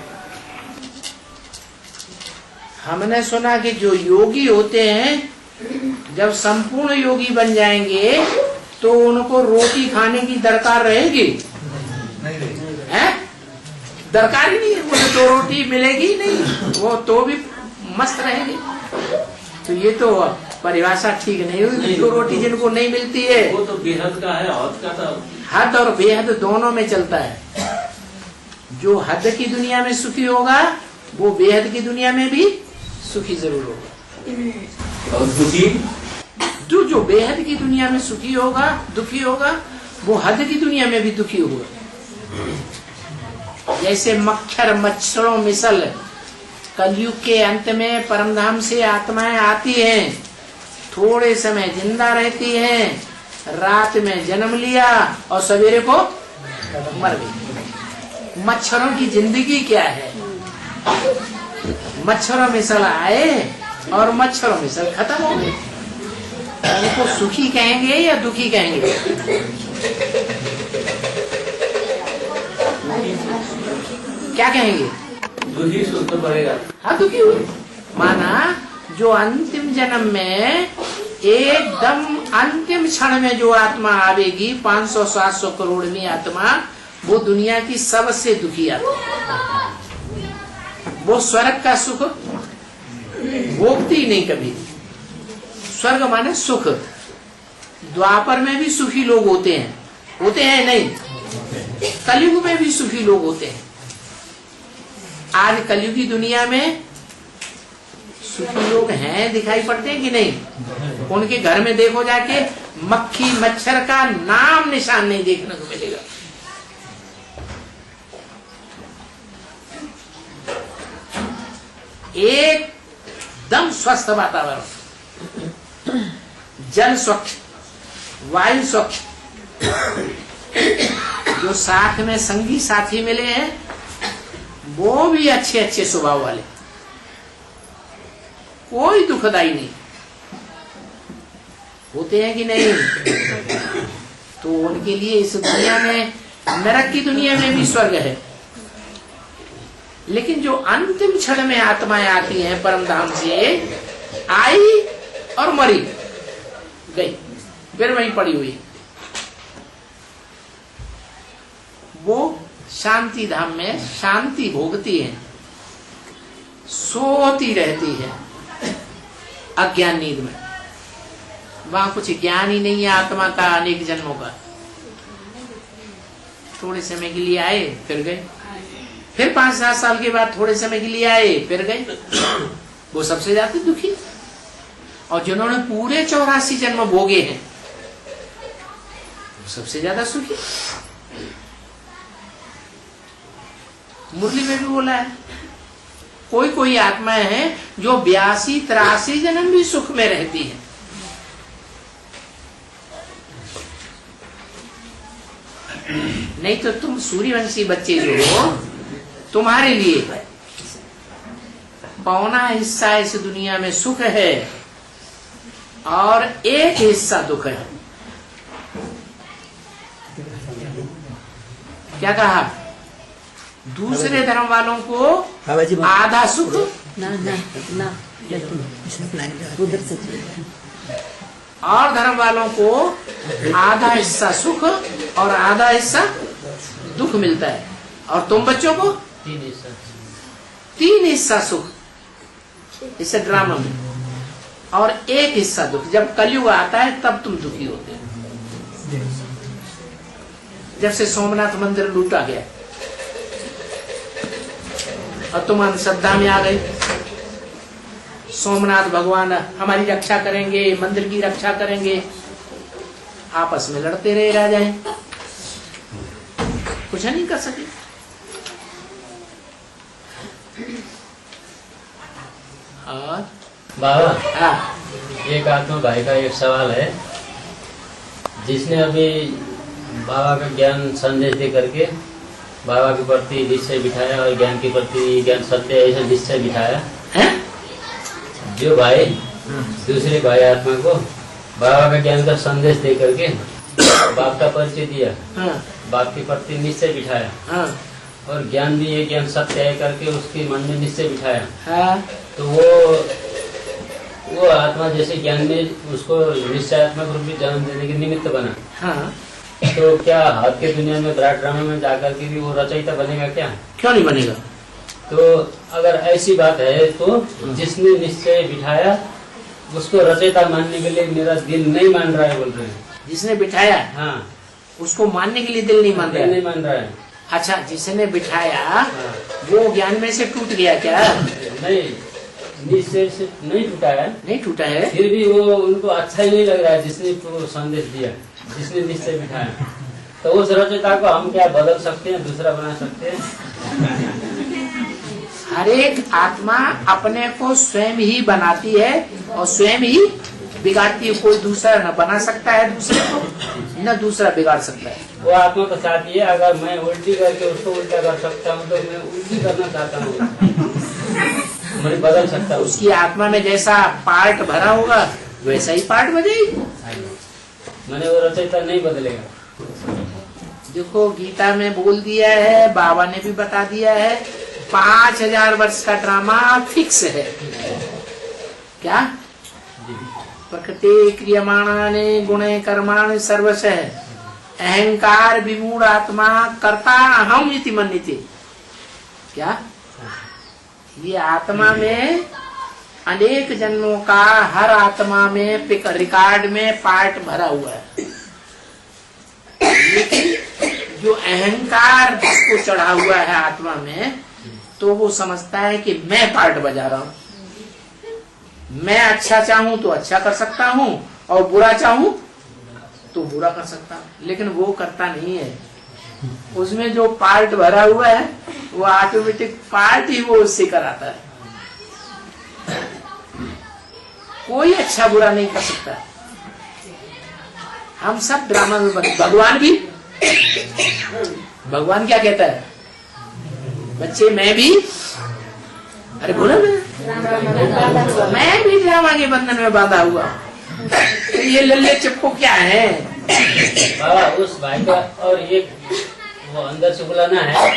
हमने सुना कि जो योगी होते हैं जब संपूर्ण योगी बन जाएंगे तो उनको रोटी खाने की दरकार रहेगी? है दरकार ही नहीं है, मुझे 2 रोटी मिलेगी ही नहीं, वो तो भी मस्त रहेंगे। तो ये तो परिभाषा ठीक नहीं हुई। 2 रोटी जिनको नहीं मिलती है
वो तो बेहद का है, हद का था।
हद और बेहद दोनों में चलता है। जो हद की दुनिया में सुखी होगा वो बेहद की दुनिया में भी सुखी जरूर होगा।
और दुखी
जो बेहद की दुनिया में सुखी होगा, दुखी होगा, वो हद की दुनिया में भी दुखी होगा। जैसे मच्छर मच्छरों मिसल कलयुग के अंत में परमधाम से आत्माएं आती हैं, थोड़े समय जिंदा रहती हैं, रात में जन्म लिया और सवेरे को मर गई। मच्छरों की जिंदगी क्या है? मच्छरों में सल आए और मच्छरों में सल खत्म हो गए। उनको सुखी कहेंगे या दुखी कहेंगे? क्या कहेंगे?
दुखी सुनना पड़ेगा।
हाँ दुखी हुई। माना जो अंतिम जन्म में एकदम अंतिम क्षण में जो आत्मा आवेगी 500-700 करोड़वीं आत्मा, वो दुनिया की सबसे दुखी आत्मा। वो स्वर्ग का सुख भोगती ही नहीं कभी। स्वर्ग माने सुख। द्वापर में भी सुखी लोग होते हैं नहीं? कलयुग में भी सुखी लोग होते हैं। आज कलयुगी दुनिया में सुखी लोग हैं, दिखाई पड़ते हैं कि नहीं? उनके घर में देखो जाके, मक्खी मच्छर का नाम निशान नहीं देखने को मिलेगा। एकदम स्वस्थ वातावरण, जल स्वच्छ, वायु स्वच्छ। जो साथ में संगी साथी मिले हैं वो भी अच्छे अच्छे स्वभाव वाले, कोई दुखदाई नहीं होते हैं कि नहीं? तो उनके लिए इस दुनिया में, नरक की दुनिया में भी स्वर्ग है। लेकिन जो अंतिम क्षण में आत्माएं आती हैं परम धाम से, आई और मरी गई, फिर वहीं पड़ी हुई, वो शांति धाम में शांति भोगती है, सोती रहती है अज्ञान नींद में। वहां कुछ ज्ञान ही नहीं है आत्मा का अनेक जन्मों का। थोड़े समय के लिए आए फिर गए, फिर 5-7 साल के बाद थोड़े समय के लिए आए फिर गए। वो सबसे ज्यादा दुखी। और जिन्होंने पूरे 84 जन्म भोगे हैं वो सबसे ज्यादा सुखी। मुरली में भी बोला है, कोई कोई आत्माएं हैं जो 82-83 जन्म भी सुख में रहती है। नहीं तो तुम सूर्यवंशी बच्चे जो हो, तुम्हारे लिए पौना हिस्सा इस दुनिया में सुख है और एक हिस्सा दुख है। क्या कहा? दूसरे धर्म वालों को आधा सुख और धर्म वालों को आधा हिस्सा सुख और आधा हिस्सा दुख मिलता है। और तुम बच्चों को 3 हिस्सा सुख इस ड्रामा में और 1 हिस्सा दुख। जब कलयुग आता है तब तुम दुखी होते हो। जब से सोमनाथ मंदिर लूटा गया और तुम अंधश्रद्धा में आ गए, सोमनाथ भगवान हमारी रक्षा करेंगे, मंदिर की रक्षा करेंगे, आपस में लड़ते रहे राजाएं, कुछ नहीं कर सके। और
बाबा, एक आत्मा भाई का एक सवाल है, जिसने अभी बाबा का ज्ञान संदेश दे करके बाबा के प्रति निश्चय बिठाया और ज्ञान के प्रति ज्ञान सत्य ऐसा निश्चय बिठाया
है?
जो भाई दूसरे भाई आत्मा को बाबा का ज्ञान का संदेश दे करके बाप का परिचय दिया, बाप के प्रति निश्चय बिठाया और ज्ञान भी है, ज्ञान सत्य है करके उसके मन में निश्चय बिठाया, तो वो आत्मा जैसे ज्ञान में उसको निश्चय आत्मा को भी जन्म देने के निमित्त बना। तो क्या हाथ के दुनिया में विराट ड्रामा में जाकर के भी वो रचयिता बनेगा क्या?
क्यों नहीं बनेगा?
तो अगर ऐसी बात है तो जिसने निश्चय बिठाया उसको रचयिता मानने के लिए मेरा दिल नहीं मान रहा है, बोल रहे हैं।
जिसने बिठाया, हाँ, उसको मानने के लिए दिल नहीं मान रहा है।
नहीं मान रहा है।
अच्छा, जिसने बिठाया वो ज्ञान में से टूट गया क्या?
नहीं, निश्चय से नहीं टूटा है।
नहीं टूटा है,
फिर भी वो उनको अच्छा ही नहीं लग रहा है जिसने तो संदेश दिया, जिसने निश्चय बिठाया। तो उस रचयिता को हम क्या बदल सकते हैं, दूसरा बना सकते हैं?
हर एक आत्मा अपने को स्वयं ही बनाती है और स्वयं ही बिगाड़ती है। कोई दूसरा न बना सकता है दूसरे को, न दूसरा बिगाड़ सकता है।
वो आत्मा तो चाहती है अगर मैं उल्टी करके उसको उल्टा कर सकता हूँ तो मैं उल्टी करना चाहता हूँ, मैं बदल सकता हूँ।
उसकी आत्मा में जैसा पार्ट भरा होगा वैसा ही पार्ट बजेगी।
मैंने वो रचयिता नहीं बदलेगा।
देखो, गीता में बोल दिया है, बाबा ने भी बता दिया है, 5000 वर्ष का ड्रामा फिक्स है। क्या? प्रकृति क्रियमाणानि गुणे कर्माणि सर्वशः अहंकार विमूढ़ आत्मा कर्ता अहम इति मन्यते। क्या? ये आत्मा में अनेक जन्मों का हर आत्मा में रिकॉर्ड में पार्ट भरा हुआ है, लेकिन जो अहंकार जिसको चढ़ा हुआ है आत्मा में, तो वो समझता है कि मैं पार्ट बजा रहा हूँ, मैं अच्छा चाहूं तो अच्छा कर सकता हूँ और बुरा चाहूं तो बुरा कर सकता हूँ। लेकिन वो करता नहीं है। उसमें जो पार्ट भरा हुआ है वो ऑटोमेटिक पार्ट ही वो उससे कराता है। कोई अच्छा बुरा नहीं कर सकता। हम सब ड्रामा में भगवान भी, भगवान क्या कहता है? बच्चे मैं भी, अरे बोलो मैं भी ड्रामा के बंधन में बांधा हुआ। तो ये लल्ले चिप्पो क्या है?
बाबा उस भाई का और एक वो अंदर से बुलाना है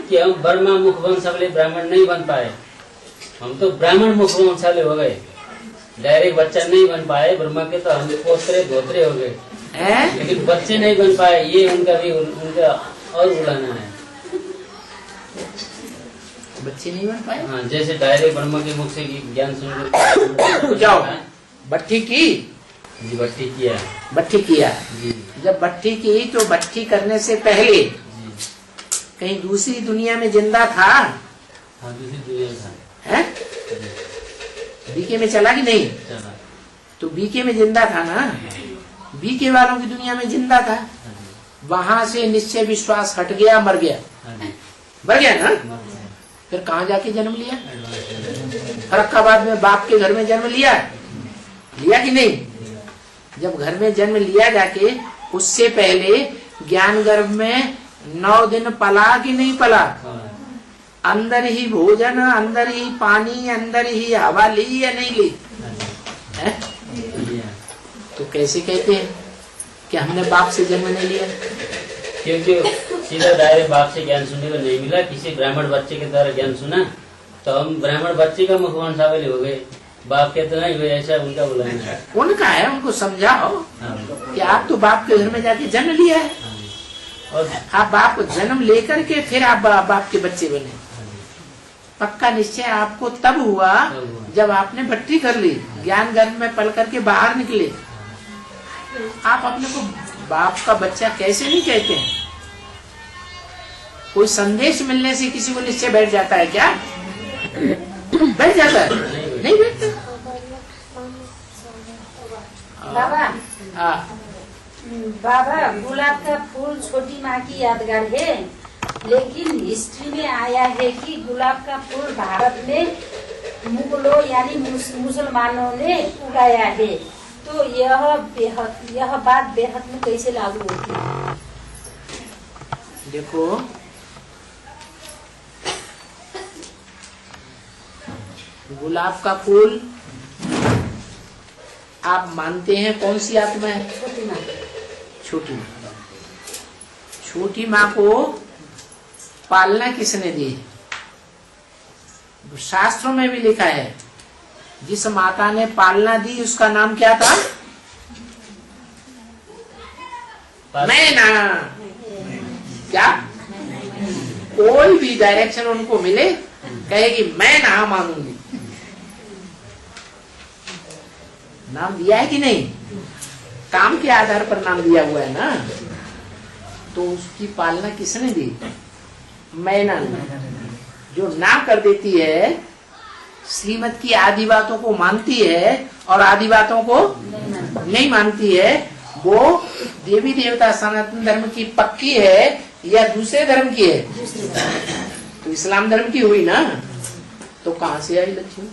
कि हम ब्रह्मा मुख वंशावली ब्राह्मण नहीं बन पाए, हम तो ब्राह्मण मुख वंशावली हो गए, डायरेक्ट बच्चा नहीं बन पाए। ब्रह्मा के तो हम पोतरे धोतरे हो गए, लेकिन बच्चे नहीं बन पाए। ये उनका भी उनका और बुलाना है।
बच्चे नहीं बन पाए?
हाँ, जैसे डायरेक्ट ब्रह्मा के मुख से ज्ञान सुन
जाओ बट्ठी की
जी, बट्ठी किया,
बट्ठी किया
जी।
जब बट्ठी की तो बट्ठी करने से पहले
जी।
कहीं दूसरी दुनिया में जिंदा था?
हाँ, दूसरी दुनिया था।
है? बीके में चला कि नहीं?
चला।
तो बीके में जिंदा था ना, बीके वालों की दुनिया में जिंदा था, वहां से निश्चय विश्वास हट गया, मर गया, मर गया ना। फिर कहाँ जाके जन्म लिया? फरक्काबाद में बाप के घर में जन्म लिया, लिया कि नहीं? जब घर में जन्म लिया जाके, उससे पहले ज्ञान गर्भ में 9 दिन पला कि नहीं पला? अंदर ही भोजन, अंदर ही पानी, अंदर ही हवा ली या नहीं ली? है? तो कैसे कहते हैं कि हमने बाप से जन्म नहीं लिया?
क्योंकि सीधा डायरेक्ट बाप से ज्ञान सुनने को नहीं मिला, किसी ब्राह्मण बच्चे के द्वारा ज्ञान सुना तो हम ब्राह्मण बच्चे का मुखवंशावली हो गए। बाप कहते नहीं हुए, ऐसा उनका बुलाना है।
उनका है, उनको समझाओ कि आप तो बाप के घर में जाके जन्म लिया है, और आप बाप को जन्म लेकर के फिर आप बाप के बच्चे बने। पक्का निश्चय आपको तब हुआ जब आपने भट्टी कर ली, ज्ञान गर्भ में पल करके बाहर निकले। आप अपने को बाप का बच्चा कैसे नहीं कहते हैं? कोई संदेश मिलने से किसी को निश्चय बैठ जाता है क्या? बैठ जाता है? नहीं बैठता।
बाबा,
हाँ
बाबा गुलाब का फूल छोटी माँ की यादगार है, लेकिन हिस्ट्री में आया है कि गुलाब का फूल भारत में मुगलों यानी मुसलमानों ने उगाया है। तो यह बात बेहद में कैसे लागू होती है?
देखो, गुलाब का फूल आप मानते हैं कौन सी आत्मा है?
छोटी माँ।
छोटी माँ। छोटी माँ को पालना किसने दी? शास्त्रों में भी लिखा है, जिस माता ने पालना दी उसका नाम क्या था? मैना। क्या? कोई भी डायरेक्शन उनको मिले, कहेगी मैं ना मानूंगी। नाम दिया है कि नहीं? काम के आधार पर नाम दिया हुआ है ना। तो उसकी पालना किसने दी? मैना ने। जो ना कर देती है, श्रीमत की आदि बातों को मानती है और आदि बातों को नहीं मानती है, वो देवी देवता सनातन धर्म की पक्की है या दूसरे धर्म की है? तो इस्लाम धर्म की हुई ना। तो कहाँ से आई लक्ष्मी?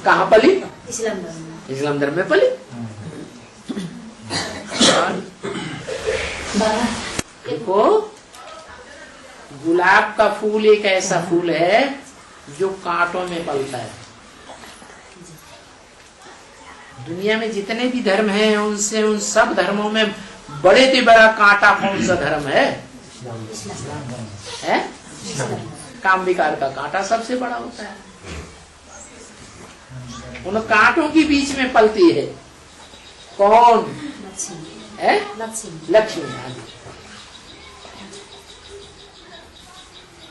कहाँ पली? इस्लाम धर्म में पली। देखो, गुलाब का फूल एक ऐसा फूल है जो कांटों में पलता है। दुनिया में जितने भी धर्म हैं, उनसे उन सब धर्मों में बड़े से बड़ा कांटा कौन सा धर्म है? है? काम विकार का कांटा सबसे बड़ा होता है। उन कांटों के बीच में पलती है कौन? है? लक्ष्मी।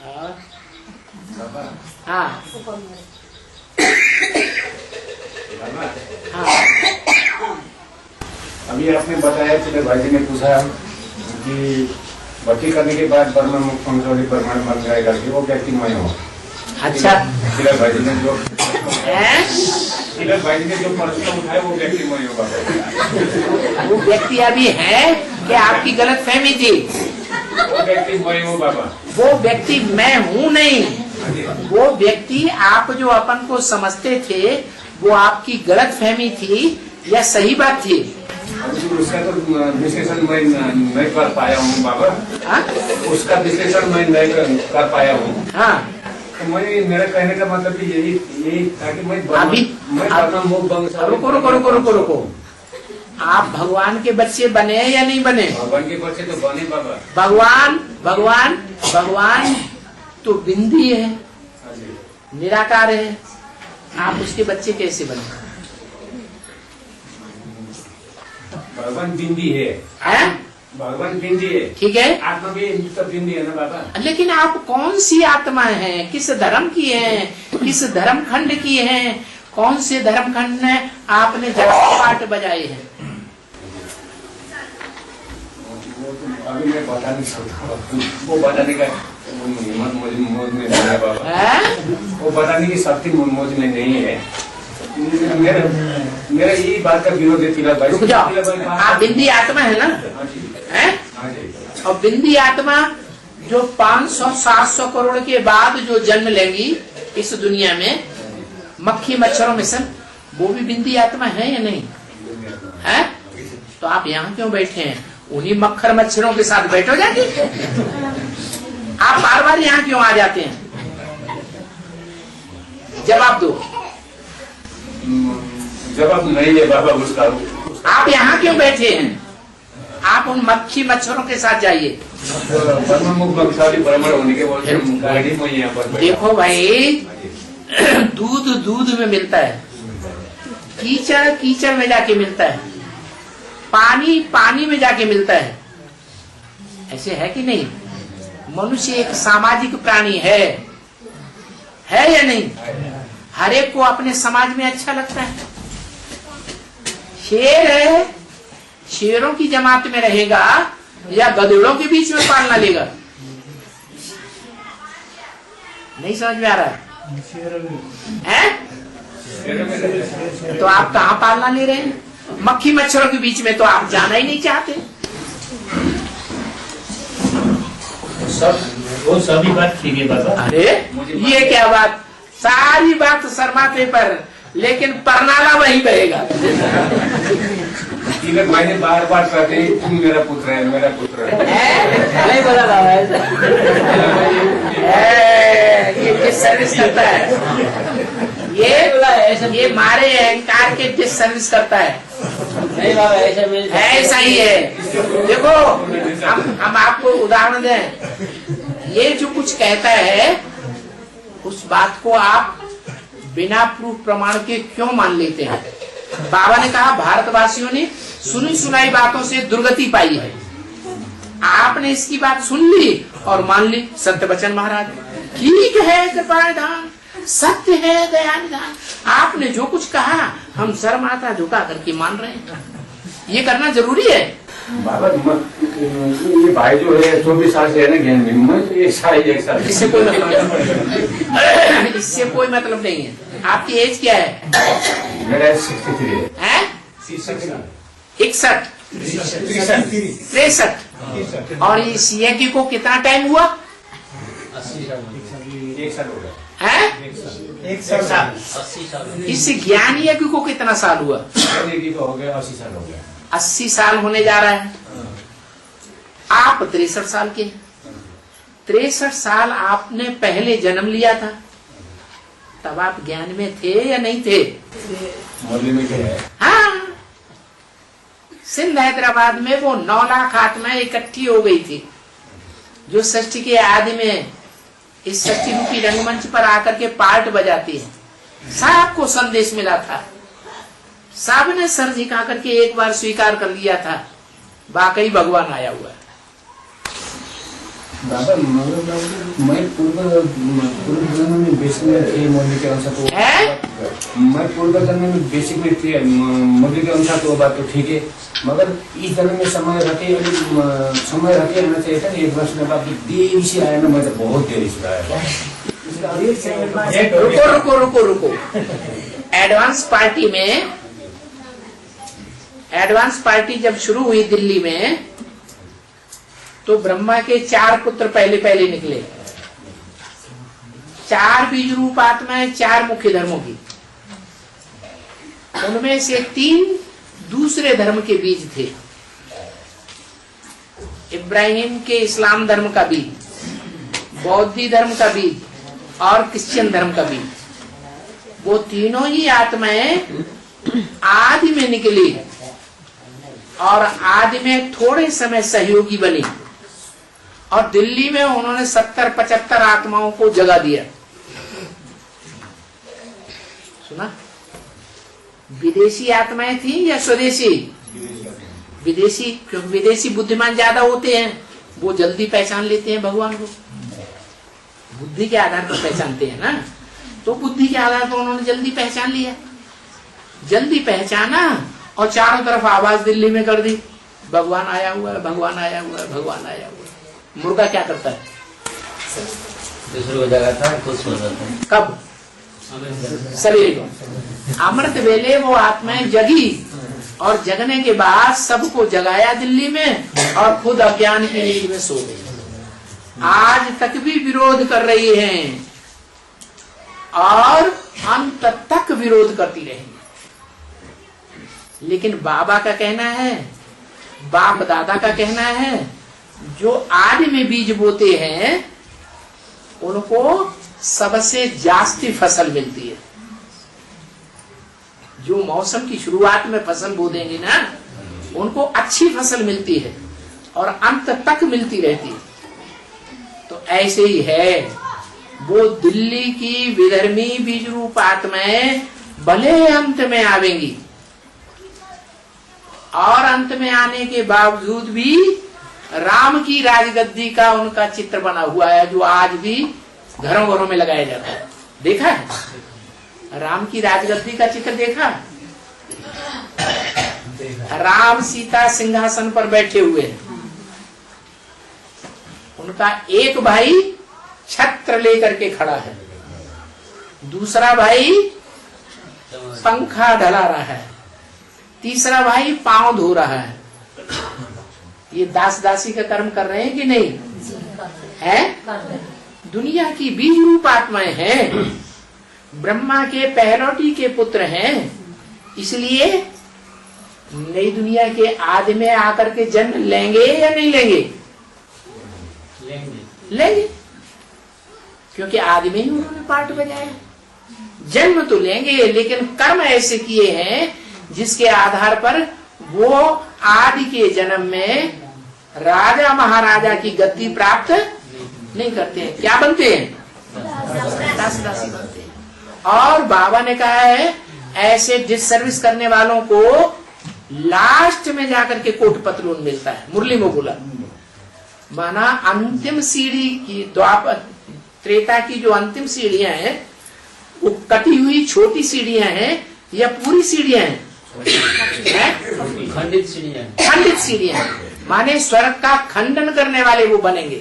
हाँ हाँ।
अभी आपने बताया, चिल्हर भाई जी ने पूछा कि भक्ति करने के बाद ब्रह्म मुक्त वंशावली परमाणु बन जाएगा कि वो व्यक्ति मैं हूँ।
अच्छा,
चिल्हर भाई जी ने जो प्रश्न उठाया वो व्यक्ति मैं हूँ।
वो व्यक्ति अभी है कि आपकी गलत फहमी थी?
वो व्यक्ति मैं हूँ बाबा।
वो व्यक्ति मैं हूँ नहीं, वो व्यक्ति आप जो अपन को समझते थे वो आपकी गलत फहमी थी या सही बात थी?
उसका तो विश्लेषण मैं नहीं कर पाया हूँ बाबा। उसका विश्लेषण मैं नहीं कर पाया हूँ।
हाँ,
तो मेरा कहने का मतलब यही था कि मैं
अभी
रुको।
आप भगवान के बच्चे बने या नहीं बने?
भगवान के बच्चे तो बने बाबा।
भगवान भगवान भगवान तो बिंदी है, निराकार है, आप उसके बच्चे कैसे बने?
भगवान बिंदी है, भगवान बिंदी है,
ठीक है,
आत्मा भी तो बिंदी है ना बाबा।
लेकिन आप कौन सी आत्मा है, किस धर्म की है, किस धर्म खंड की है, कौन से धर्म खंड में आपने जाति पाठ बजाए हैं?
अभी मैं बता नहीं सकता, वो बताने का हिम्मत मुझ में नहीं है बाबा, वो बताने की शक्ति मुझ में नहीं है। मेरा यही बात का विरोध है तिलक भाई।
रुक जाओ, आप बिंदी आत्मा है ना? हैं? और बिंदी आत्मा जो 500-700 करोड़ के बाद जो जन्म लेंगी इस दुनिया में, मक्खी मच्छरों में सब, वो भी बिंदी आत्मा है या नहीं है? तो आप यहाँ क्यों बैठे हैं? उन्हीं मक्खर मच्छरों के साथ बैठो जाके। आप बार बार यहाँ क्यों आ जाते हैं? जवाब दो।
जवाब नहीं है बाबा उसका।
आप यहाँ क्यों बैठे हैं? आप उन मक्खी मच्छरों के साथ जाइए। देखो भाई, दूध दूध में मिलता है, कीचड़ कीचड़ में जाके मिलता है, पानी पानी में जाके मिलता है, ऐसे है कि नहीं? मनुष्य एक सामाजिक प्राणी है या नहीं? हर एक को अपने समाज में अच्छा लगता है। शेर है, शेरों की जमात में रहेगा या गधेड़ों के बीच में पालना लेगा? नहीं समझ में आ रहा है? तो आप कहाँ पालना ले रहे हैं? मक्खी मच्छरों के बीच में तो आप जाना ही नहीं चाहते।
वो सभी बात ठीक है बाबा।
अरे ये क्या बात, सारी बात शर्माते पर, लेकिन परनाला वही बहेगा।
मैंने बार बार कहते हैं तुम मेरा पुत्र है, मेरा पुत्र है।
नहीं बोला बाबा ऐसा। ये किस सर्विस करता है? ये मारे अहंकार के डिस सर्विस करता है।
नहीं बाबा
ऐसा ही है। देखो हम आपको उदाहरण दें, ये जो कुछ कहता है उस बात को आप बिना प्रूफ प्रमाण के क्यों मान लेते हैं? बाबा ने कहा भारतवासियों ने सुनी सुनाई बातों से दुर्गति पाई है, आपने इसकी बात सुन ली और मान ली। संत बचन महाराज, ठीक है कृपाधान, सत्य है दया निधान, आपने जो कुछ कहा हम सर माथा झुका करके मान रहे हैं। ये करना जरूरी है
बाबा। ये भाई जो है 24 साल से है ना ज्ञान में, मैं तो एक साल
इससे कोई मतलब इससे कोई मतलब नहीं है। आपकी एज क्या है?
मेरा 63 है।
61 63। और इस यज्ञ को कितना टाइम हुआ?
1 साल हो गया
है?
1 साल।
इस ज्ञान यज्ञ को कितना साल हुआ?
हो गया 80 साल हो गया।
80 साल होने जा रहा है। आप 63 साल के, 63 साल आपने पहले जन्म लिया था, तब आप ज्ञान में थे या नहीं थे? हाँ, सिंध हैदराबाद में वो 9 लाख आत्माएं इकट्ठी हो गई थी, जो षष्ठी के आदि में इस षष्ठी रूपी रंगमंच पर आकर के पार्ट बजाती है। सबको संदेश मिला था, सबने सर झुका करके एक बार स्वीकार कर लिया था, वाकई भगवान आया हुआ है।
बाबा मैं पूर्व जन्म में बेसिक में थे मौली के अनुसार तो मैं पूर्व जन्म में बेसिक में थे मौली के अनुसार तो बात तो ठीक है, मगर इस जन्म में समय रखे आना चाहिए था। 1 वर्ष में बात देरी से आया ना, मैं तो बहुत देरी से आया।
रुको एडवांस पार्टी जब शुरू हुई दिल्ली में, तो ब्रह्मा के 4 पुत्र पहले निकले। 4 बीज रूप आत्माएं, 4 मुख्य धर्मों की। उनमें से 3 दूसरे धर्म के बीज थे। इब्राहिम के इस्लाम धर्म का बीज, बौद्धी धर्म का बीज और क्रिश्चियन धर्म का बीज। वो तीनों ही आत्माएं आदि में निकली और आदि में थोड़े समय सहयोगी बनी और दिल्ली में उन्होंने 70-75 आत्माओं को जगा दिया। सुना? विदेशी आत्माएं थी या स्वदेशी? विदेशी, क्योंकि विदेशी बुद्धिमान ज्यादा होते हैं, वो जल्दी पहचान लेते हैं भगवान को, बुद्धि के आधार पर पहचानते हैं ना। तो बुद्धि के आधार पर उन्होंने जल्दी पहचान लिया, जल्दी पहचाना और चारों तरफ आवाज दिल्ली में कर दी, भगवान आया हुआ है, भगवान आया हुआ है, भगवान आया हुआ है। मुर्गा क्या करता है?
दूसरे को जगाता है, खुश हो जाता है।
कब? सवेरे को। अमृत वेले वो आत्माएं जगी और जगने के बाद सबको जगाया दिल्ली में और खुद अज्ञान की नींद में सो गई। आज तक भी विरोध कर रही हैं और अंत तक विरोध करती रहेंगी। लेकिन बाबा का कहना है, बाप दादा का कहना है, जो आदि में बीज बोते हैं उनको सबसे जास्ती फसल मिलती है। जो मौसम की शुरुआत में फसल बो देंगे ना, उनको अच्छी फसल मिलती है और अंत तक मिलती रहती है। तो ऐसे ही है, वो दिल्ली की विधर्मी बीज रूप आत्माएं भले अंत में आवेंगी और अंत में आने के बावजूद भी राम की राजगद्दी का उनका चित्र बना हुआ है, जो आज भी घरों घरों में लगाया जाता है। देखा है राम की राजगद्दी का चित्र? देखा? राम सीता सिंहासन पर बैठे हुए हैं, उनका एक भाई छत्र लेकर के खड़ा है, दूसरा भाई पंखा ढला रहा है, तीसरा भाई पांव धो रहा है। ये दास दासी का कर्म कर रहे हैं कि नहीं है? दुनिया की बीज रूप आत्माएं हैं, ब्रह्मा के पहलौटी के पुत्र हैं, इसलिए नई दुनिया के आदि में आकर के जन्म लेंगे या नहीं लेंगे? लेंगे, क्योंकि आदि में ही उन्होंने पाठ बजाया। जन्म तो लेंगे, लेकिन कर्म ऐसे किए हैं जिसके आधार पर वो आदि के जन्म में राजा महाराजा की गद्दी प्राप्त नहीं करते हैं। क्या बनते हैं? दास दासी बनते हैं। और बाबा ने कहा है ऐसे डिस सर्विस करने वालों को लास्ट में जाकर के कोट पतलून मिलता है। मुरली में बोला, माना अंतिम सीढ़ी की, द्वापर त्रेता की जो अंतिम सीढ़ियां हैं वो कटी हुई छोटी सीढ़ियां हैं या पूरी सीढ़ियां हैं?
खंडित सीढ़ियां।
खंडित सीढ़ियां माने स्वर्ग का खंडन करने वाले वो बनेंगे,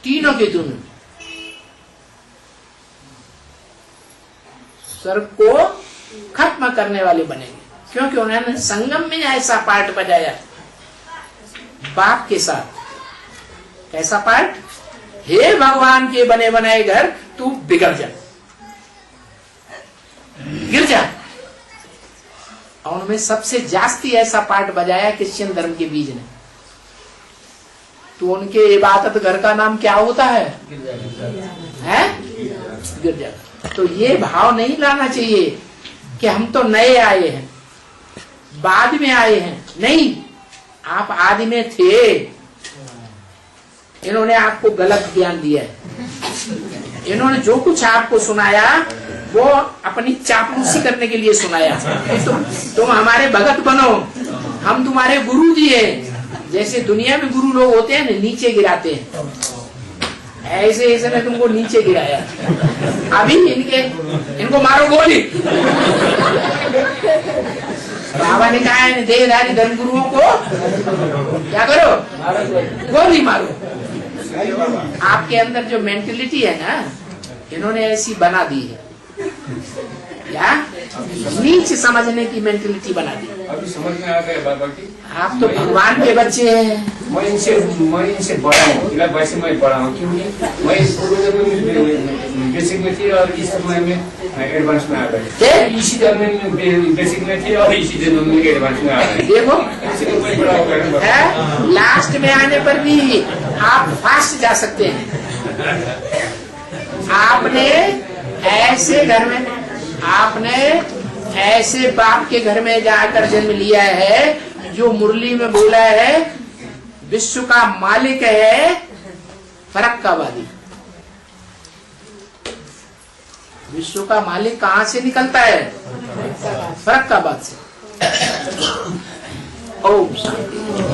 तीनों के तीनों स्वर्ग को खत्म करने वाले बनेंगे, क्योंकि उन्होंने संगम में ऐसा पार्ट बजाया बाप के साथ। कैसा पार्ट? हे भगवान के बने बनाए घर, तू बिगड़ जा, गिर जा। और उनमें सबसे जास्ती ऐसा पार्ट बजाया क्रिश्चियन धर्म के बीज ने। तो उनके इबादत घर का नाम क्या होता है? गिरजा। तो ये भाव नहीं लाना चाहिए कि हम तो नए आए हैं, बाद में आए हैं। नहीं, आप आदि में थे, इन्होंने आपको गलत ज्ञान दिया है। इन्होंने जो कुछ आपको सुनाया वो अपनी चापलूसी करने के लिए सुनाया। तुम हमारे भगत बनो, हम तुम्हारे गुरु जी हैं। जैसे दुनिया में गुरु लोग होते हैं ना, नीचे गिराते हैं, ऐसे ऐसे ने तुमको नीचे गिराया। अभी इनको मारो गोली। बाबा ने कहा है देहधारी धर्म गुरुओं को क्या करो? गोली मारो। आपके अंदर जो मेंटेलिटी है ना, इन्होंने ऐसी बना दी है, क्या नीच समझने की मेंटेलिटी बना दी।
अभी समझ में आ गया बाबा की।
आप तो भगवान के बच्चे हैं।
मैं इनसे बड़ा हूँ, वैसे मैं बड़ा हूँ, क्योंकि मैं बेसिक में थी और इस समय में एडवांस में आ गए। इसी जन्म में बेसिक में थी और इसी जन्म में एडवांस में आ गए।
देखो लास्ट में आने पर भी आप फास्ट जा सकते हैं। आपने ऐसे घर में, आपने ऐसे बाप के घर में जाकर जन्म लिया है जो मुरली में बोला है विश्व का मालिक है फरक्कावादी। विश्व का मालिक कहाँ से निकलता है? फरक्काबाद से। ओम शांति।